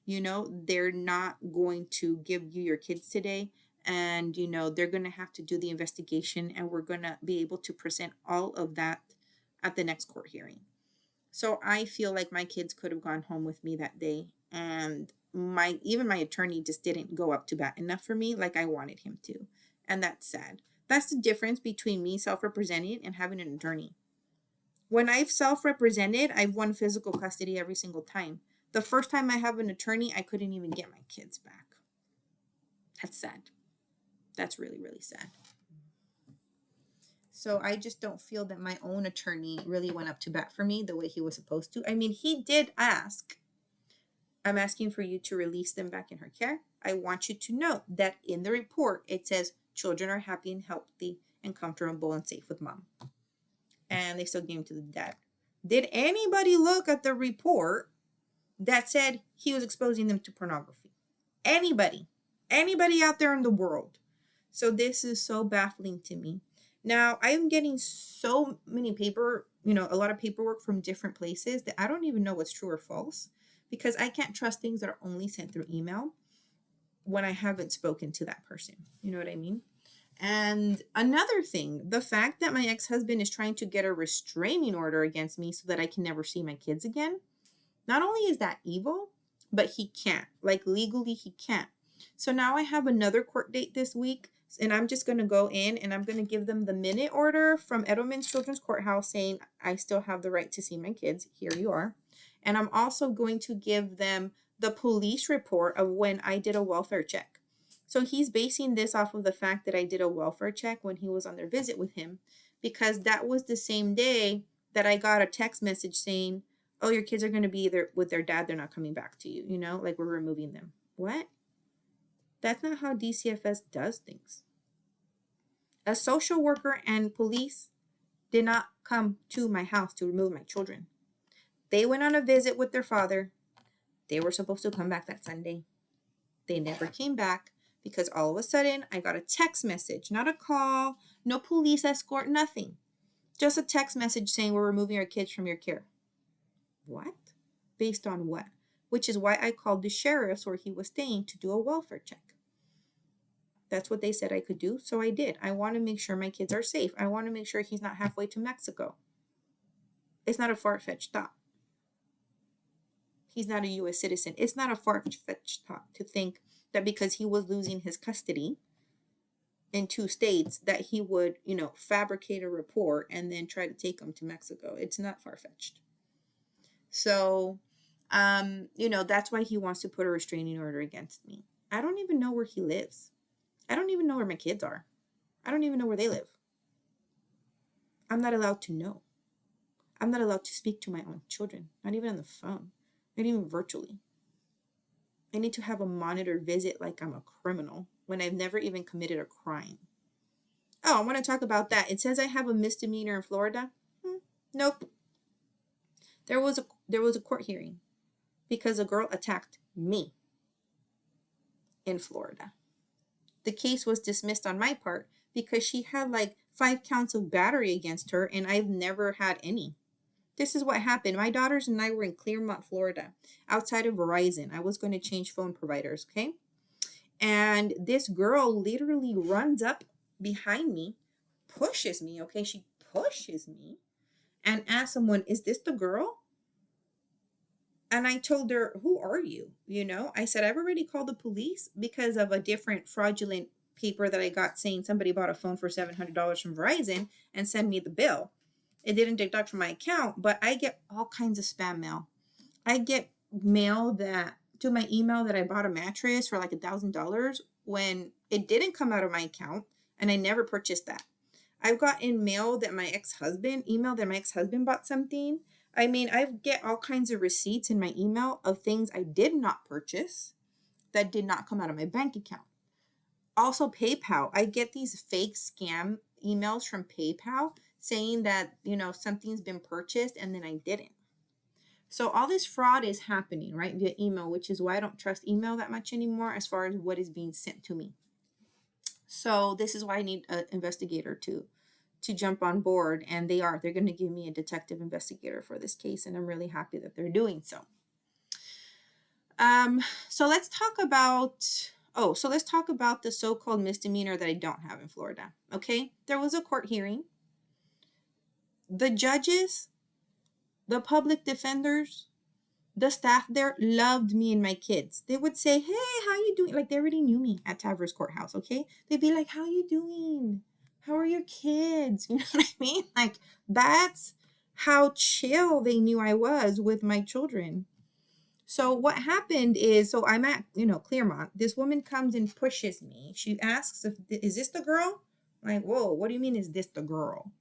Speaker 1: They're not going to give you your kids today. And, they're going to have to do the investigation, and we're going to be able to present all of that at the next court hearing." So I feel like my kids could have gone home with me that day, and my attorney just didn't go up to bat enough for me like I wanted him to. And that's sad. That's the difference between me self-representing and having an attorney. When I've self-represented, I've won physical custody every single time. The first time I have an attorney, I couldn't even get my kids back. That's sad. That's really, really sad. So I just don't feel that my own attorney really went up to bat for me the way he was supposed to. I mean, he did ask, I'm asking for you to release them back in her care. I want you to know that in the report, it says children are happy and healthy and comfortable and safe with mom. And they still gave him to the dad. Did anybody look at the report that said he was exposing them to pornography? Anybody? Anybody out there in the world? So this is so baffling to me. Now, I'm getting so many a lot of paperwork from different places that I don't even know what's true or false, because I can't trust things that are only sent through email when I haven't spoken to that person. You know what I mean? And another thing, the fact that my ex-husband is trying to get a restraining order against me so that I can never see my kids again. Not only is that evil, but he can't. Like legally, he can't. So now I have another court date this week, and I'm just going to go in and I'm going to give them the minute order from Edelman's Children's Courthouse saying I still have the right to see my kids. Here you are. And I'm also going to give them the police report of when I did a welfare check. So he's basing this off of the fact that I did a welfare check when he was on their visit with him, because that was the same day that I got a text message saying, oh, your kids are going to be there with their dad. They're not coming back to you. Like we're removing them. What? That's not how DCFS does things. A social worker and police did not come to my house to remove my children. They went on a visit with their father. They were supposed to come back that Sunday. They never came back because all of a sudden I got a text message, not a call, no police escort, nothing. Just a text message saying we're removing our kids from your care. What? Based on what? Which is why I called the sheriffs where he was staying to do a welfare check. That's what they said I could do, so I did. I want to make sure my kids are safe. I want to make sure he's not halfway to Mexico. It's not a far-fetched thought. He's not a U.S. citizen. It's not a far-fetched thought to think that because he was losing his custody in 2 states that he would, fabricate a report and then try to take him to Mexico. It's not far-fetched. So, that's why he wants to put a restraining order against me. I don't even know where he lives. I don't even know where my kids are. I don't even know where they live. I'm not allowed to know. I'm not allowed to speak to my own children, not even on the phone, not even virtually. I need to have a monitored visit like I'm a criminal when I've never even committed a crime. Oh, I want to talk about that. It says I have a misdemeanor in Florida. Nope. There was a court hearing because a girl attacked me in Florida. The case was dismissed on my part because she had like 5 counts of battery against her, and I've never had any. This is what happened. My daughters and I were in Clearmont, Florida, outside of Verizon. I was going to change phone providers, okay? And this girl literally runs up behind me, pushes me, okay? She pushes me and asks someone, is this the girl? And I told her, who are you? I said, I've already called the police because of a different fraudulent paper that I got saying somebody bought a phone for $700 from Verizon and sent me the bill. It didn't deduct from my account, but I get all kinds of spam mail. I get mail to my email that I bought a mattress for like $1,000 when it didn't come out of my account, and I never purchased that. I've gotten email that my ex-husband bought something. I mean, I get all kinds of receipts in my email of things I did not purchase that did not come out of my bank account. Also, PayPal. I get these fake scam emails from PayPal saying that, something's been purchased and then I didn't. So all this fraud is happening, right, via email, which is why I don't trust email that much anymore as far as what is being sent to me. So this is why I need an investigator to jump on board, and they're going to give me a detective investigator for this case, and I'm really happy that they're doing so. So let's talk about the so-called misdemeanor that I don't have in Florida. Okay, there was a court hearing. The judges The public defenders, the staff there loved me and my kids. They would say, "Hey, how you doing?" Like they already knew me at Tavers Courthouse, okay? They'd be like, "How you doing? How are your kids?" You know what I mean? Like that's how chill they knew I was with my children. So what happened is, so I'm at, Claremont. This woman comes and pushes me. She asks, if, "Is this the girl?" I'm like, "Whoa, what do you mean, is this the girl?"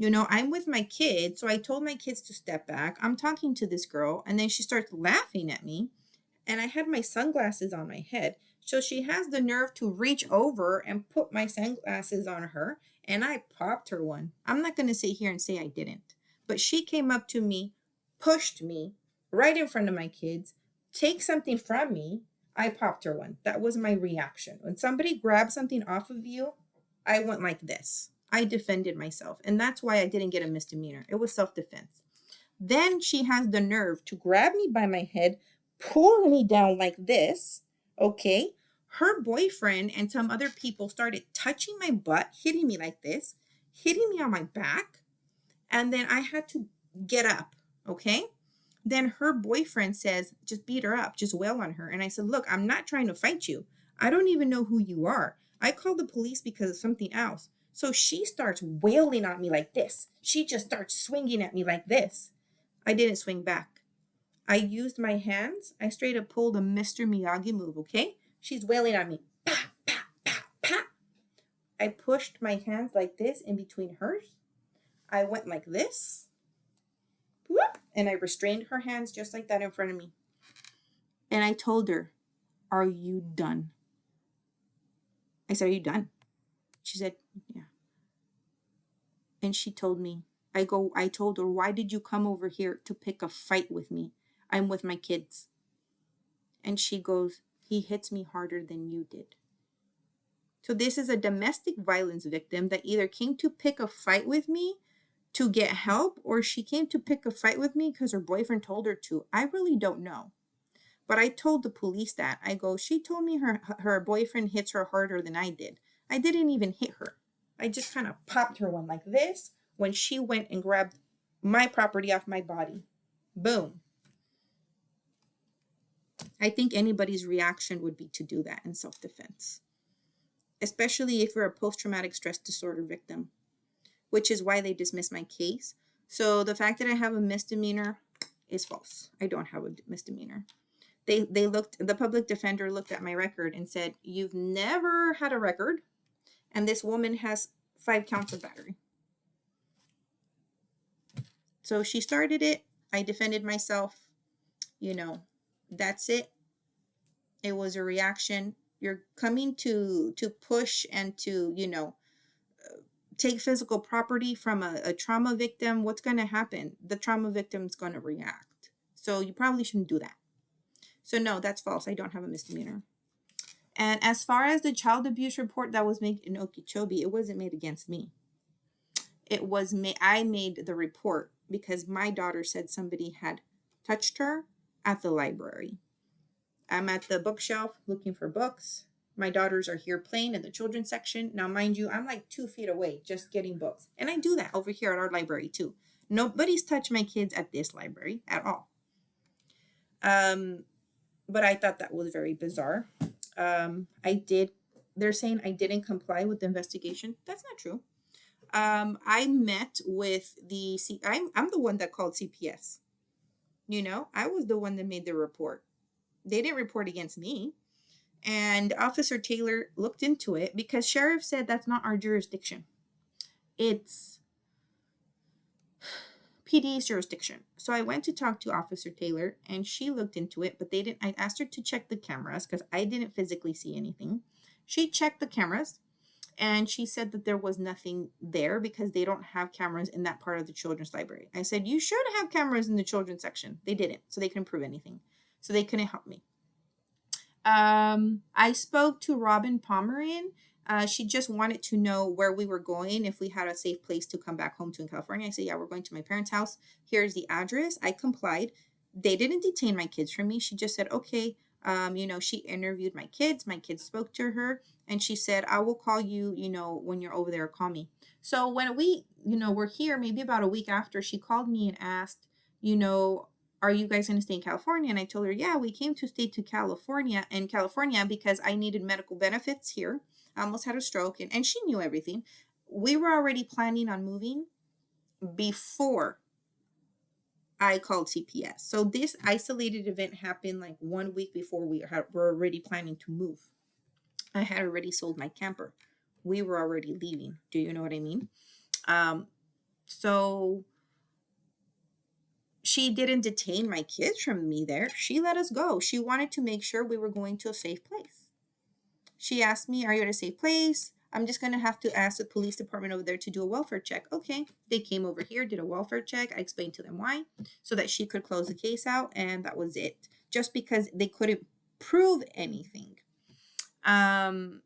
Speaker 1: I'm with my kids. So I told my kids to step back. I'm talking to this girl, and then she starts laughing at me. And I had my sunglasses on my head. So she has the nerve to reach over and put my sunglasses on her. And I popped her one. I'm not going to sit here and say I didn't. But she came up to me, pushed me right in front of my kids, take something from me. I popped her one. That was my reaction. When somebody grabs something off of you, I went like this. I defended myself. And that's why I didn't get a misdemeanor. It was self defense. Then she has the nerve to grab me by my head, pull me down like this. Okay. Her boyfriend and some other people started touching my butt, hitting me like this, hitting me on my back. And then I had to get up. Okay. Then her boyfriend says, "Just beat her up, just wail on her." And I said, "Look, I'm not trying to fight you. I don't even know who you are. I called the police because of something else." So she starts wailing on me like this. She just starts swinging at me like this. I didn't swing back. I used my hands. I straight up pulled a Mr. Miyagi move, okay? She's wailing on me. Pa, pa, pa, pa. I pushed my hands like this in between hers. I went like this. Whoop, and I restrained her hands just like that in front of me. And I told her, "Are you done?" I said, "Are you done?" She said, "Yeah." And she told me, I told her, "Why did you come over here to pick a fight with me? I'm with my kids." And she goes, "He hits me harder than you did." So this is a domestic violence victim that either came to pick a fight with me to get help, or she came to pick a fight with me because her boyfriend told her to. I really don't know. But I told the police that. I go, "She told me her boyfriend hits her harder than I did. I didn't even hit her. I just kind of popped her one like this when she went and grabbed my property off my body. Boom." I think anybody's reaction would be to do that in self-defense, especially if you're a post-traumatic stress disorder victim, which is why they dismissed my case. So the fact that I have a misdemeanor is false. I don't have a misdemeanor. The public defender looked at my record and said, "You've never had a record, and this woman has 5 counts of battery." So she started it. I defended myself. You know, that's it. It was a reaction. You're coming to push and to, take physical property from a trauma victim. What's going to happen? The trauma victim's going to react. So you probably shouldn't do that. So no, that's false. I don't have a misdemeanor. And as far as the child abuse report that was made in Okeechobee, it wasn't made against me. It was I made the report because my daughter said somebody had touched her at the library. I'm at the bookshelf looking for books. My daughters are here playing in the children's section. Now, mind you, I'm like 2 feet away just getting books. And I do that over here at our library too. Nobody's touched my kids at this library at all. But I thought that was very bizarre. They're saying I didn't comply with the investigation. That's not true. I met with I'm the one that called CPS. I was the one that made the report. They didn't report against me. And Officer Taylor looked into it because sheriff said that's not our jurisdiction. It's PD's jurisdiction. So I went to talk to Officer Taylor and she looked into it, but I asked her to check the cameras because I didn't physically see anything. She checked the cameras and she said that there was nothing there because they don't have cameras in that part of the children's library. I said, "You should have cameras in the children's section." They didn't, so they couldn't prove anything. So they couldn't help me. I spoke to Robin Pomeranian. She just wanted to know where we were going, if we had a safe place to come back home to in California. I said, "Yeah, we're going to my parents' house. Here's the address." I complied. They didn't detain my kids from me. She just said, "Okay." She interviewed my kids. My kids spoke to her and she said, "I will call you, when you're over there, call me." So when we, were here, maybe about a week after, she called me and asked, you know, are you guys going to stay in California? And I told her, yeah, we came to stay to California because I needed medical benefits here. I almost had a stroke, and she knew everything. We were already planning on moving before I called CPS. So this isolated event happened like 1 week before were already planning to move. I had already sold my camper. We were already leaving. Do you know what I mean? Um, so she didn't detain my kids from me there. She let us go. She wanted to make sure we were going to a safe place. She asked me, are you at a safe place? I'm just going to have to ask the police department over there to do a welfare check. Okay. They came over here, did a welfare check. I explained to them why, so that she could close the case out. And that was it. Just because they couldn't prove anything. And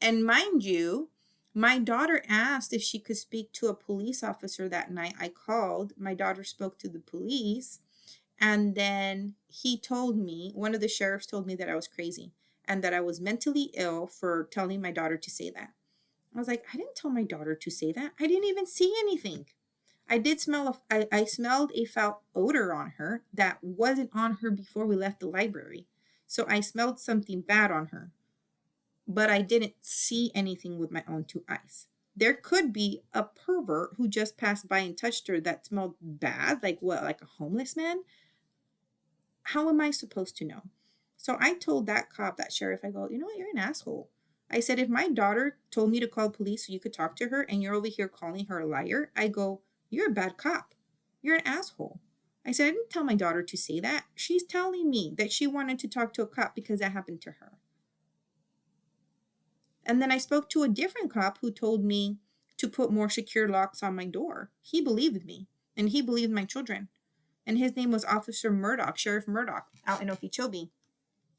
Speaker 1: mind you, my daughter asked if she could speak to a police officer that night. I called. My daughter spoke to the police. And then one of the sheriffs told me that I was crazy and that I was mentally ill for telling my daughter to say that. I was like, I didn't tell my daughter to say that. I didn't even see anything. I smelled a foul odor on her that wasn't on her before we left the library. So I smelled something bad on her, but I didn't see anything with my own two eyes. There could be a pervert who just passed by and touched her that smelled bad, like what, like a homeless man? How am I supposed to know? So I told that sheriff, I go, you know what, you're an asshole. I said, if my daughter told me to call police so you could talk to her and you're over here calling her a liar, I go, you're a bad cop. You're an asshole. I said, I didn't tell my daughter to say that. She's telling me that she wanted to talk to a cop because that happened to her. And then I spoke to a different cop who told me to put more secure locks on my door. He believed me and he believed my children. And his name was Officer Murdoch, Sheriff Murdoch, out in Okeechobee.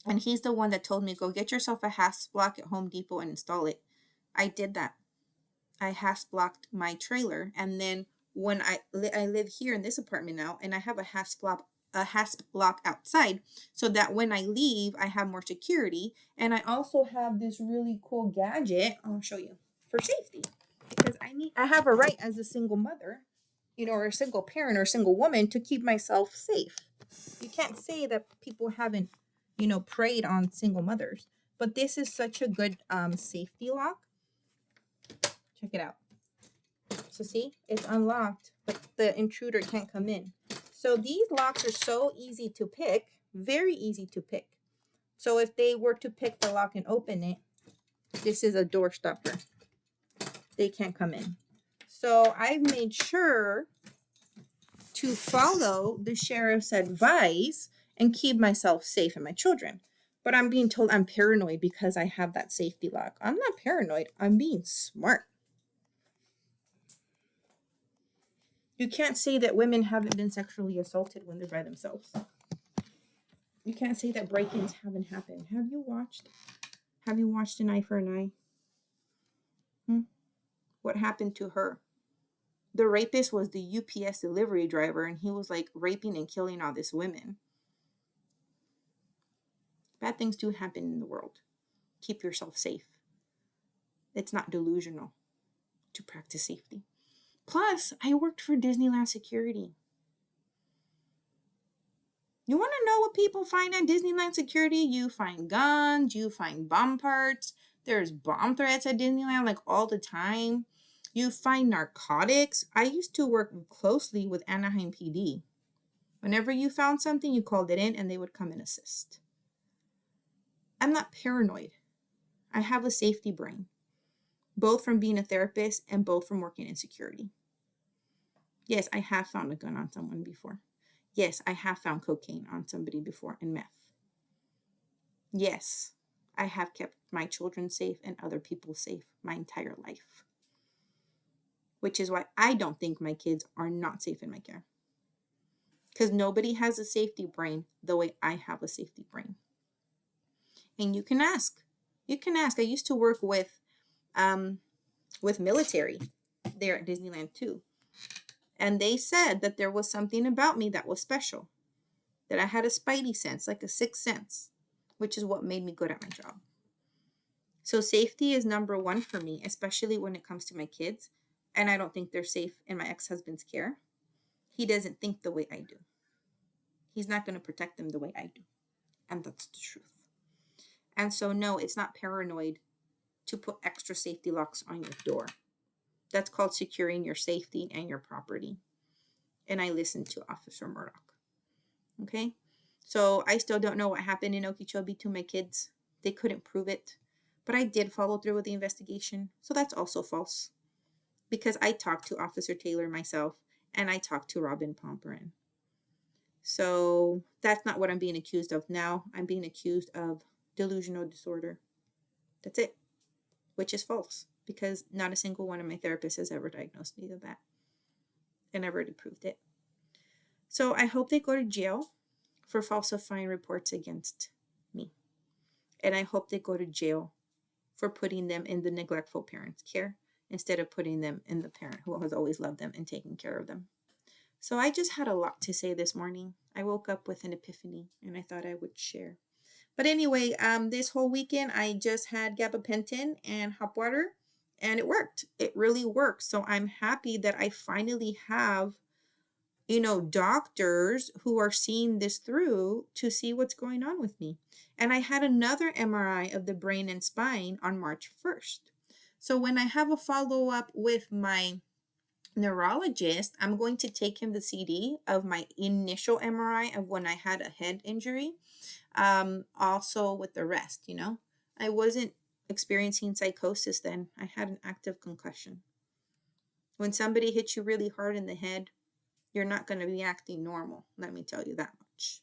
Speaker 1: And he's the one that told me, go get yourself a hasp block at Home Depot and install it. I did that. I hasp blocked my trailer. And then when I live here in this apartment now, and I have a hasp block outside, so that when I leave, I have more security. And I also have this really cool gadget. I'll show you for safety, because I have a right as a single mother, or a single parent or a single woman, to keep myself safe. You can't say that people haven't, preyed on single mothers. But this is such a good safety lock. Check it out. So see, it's unlocked, but the intruder can't come in. So these locks are so easy to pick, very easy to pick. So if they were to pick the lock and open it, this is a door stopper. They can't come in. So I've made sure to follow the sheriff's advice and keep myself safe and my children. But I'm being told I'm paranoid because I have that safety lock. I'm not paranoid. I'm being smart. You can't say that women haven't been sexually assaulted when they're by themselves. You can't say that break-ins haven't happened. Have you watched An Eye for an Eye? What happened to her? The rapist was the UPS delivery driver, and he was like raping and killing all these women. Bad things do happen in the world. Keep yourself safe. It's not delusional to practice safety. Plus, I worked for Disneyland security. You want to know what people find at Disneyland security? You find guns, you find bomb parts. There's bomb threats at Disneyland like all the time. You find narcotics. I used to work closely with Anaheim PD. Whenever you found something, you called it in and they would come and assist. I'm not paranoid. I have a safety brain, both from being a therapist and both from working in security. Yes, I have found a gun on someone before. Yes, I have found cocaine on somebody before and meth. Yes, I have kept my children safe and other people safe my entire life. Which is why I don't think my kids are not safe in my care. Because nobody has a safety brain the way I have a safety brain. And you can ask. I used to work with military there at Disneyland too. And they said that there was something about me that was special. That I had a spidey sense, like a sixth sense, which is what made me good at my job. So safety is number one for me, especially when it comes to my kids. And I don't think they're safe in my ex-husband's care. he doesn't think the way I do. He's not going to protect them the way I do. And that's the truth. And so, no, it's not paranoid to put extra safety locks on your door. That's called securing your safety and your property. And I listened to Officer Murdoch. Okay? So I still don't know what happened in Okeechobee to my kids. They couldn't prove it. But I did follow through with the investigation. So that's also false. Because I talked to Officer Taylor myself, and I talked to Robin Pomperin. So that's not what I'm being accused of now. I'm being accused of delusional disorder. That's it. Which is false. Because not a single one of my therapists has ever diagnosed me with that. And I've already proved it. So I hope they go to jail for falsifying reports against me. And I hope they go to jail for putting them in the neglectful parent's care instead of putting them in the parent who has always loved them and taken care of them. So I just had a lot to say this morning. I woke up with an epiphany and I thought I would share. But anyway, this whole weekend I just had gabapentin and hop water and it worked. It really worked. So I'm happy that I finally have doctors who are seeing this through to see what's going on with me. And I had another MRI of the brain and spine on March 1st. So when I have a follow-up with my neurologist, I'm going to take him the CD of my initial MRI of when I had a head injury. Also with the rest, I wasn't experiencing psychosis then. I had an active concussion. When somebody hits you really hard in the head, you're not going to be acting normal. Let me tell you that much.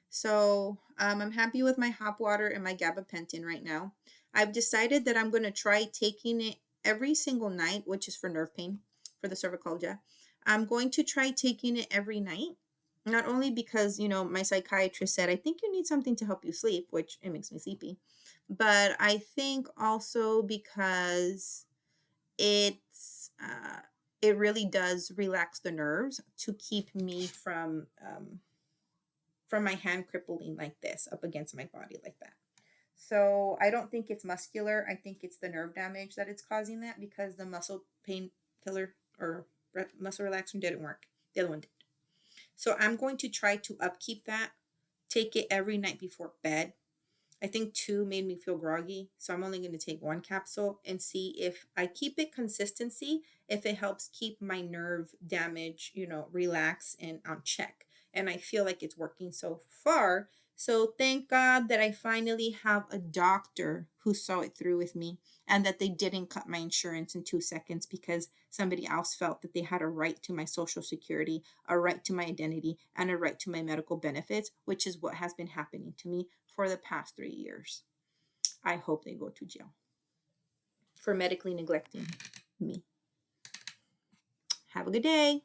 Speaker 1: So I'm happy with my hop water and my gabapentin right now. I've decided that I'm going to try taking it every single night, which is for nerve pain, for the cervicalgia. I'm going to try taking it every night. Not only because, my psychiatrist said, I think you need something to help you sleep, which it makes me sleepy. But I think also because it's it really does relax the nerves to keep me from my hand crippling like this up against my body like that. So I don't think it's muscular. I think it's the nerve damage that it's causing that, because the muscle painkiller or muscle relaxant didn't work. The other one did. So I'm going to try to upkeep that. Take it every night before bed. I think 2 made me feel groggy, so I'm only going to take 1 capsule and see if I keep it consistency, if it helps keep my nerve damage, relax and on check. And I feel like it's working so far. So thank God that I finally have a doctor who saw it through with me, and that they didn't cut my insurance in 2 seconds because somebody else felt that they had a right to my Social Security, a right to my identity, and a right to my medical benefits, which is what has been happening to me for the past 3 years. I hope they go to jail for medically neglecting me. Have a good day.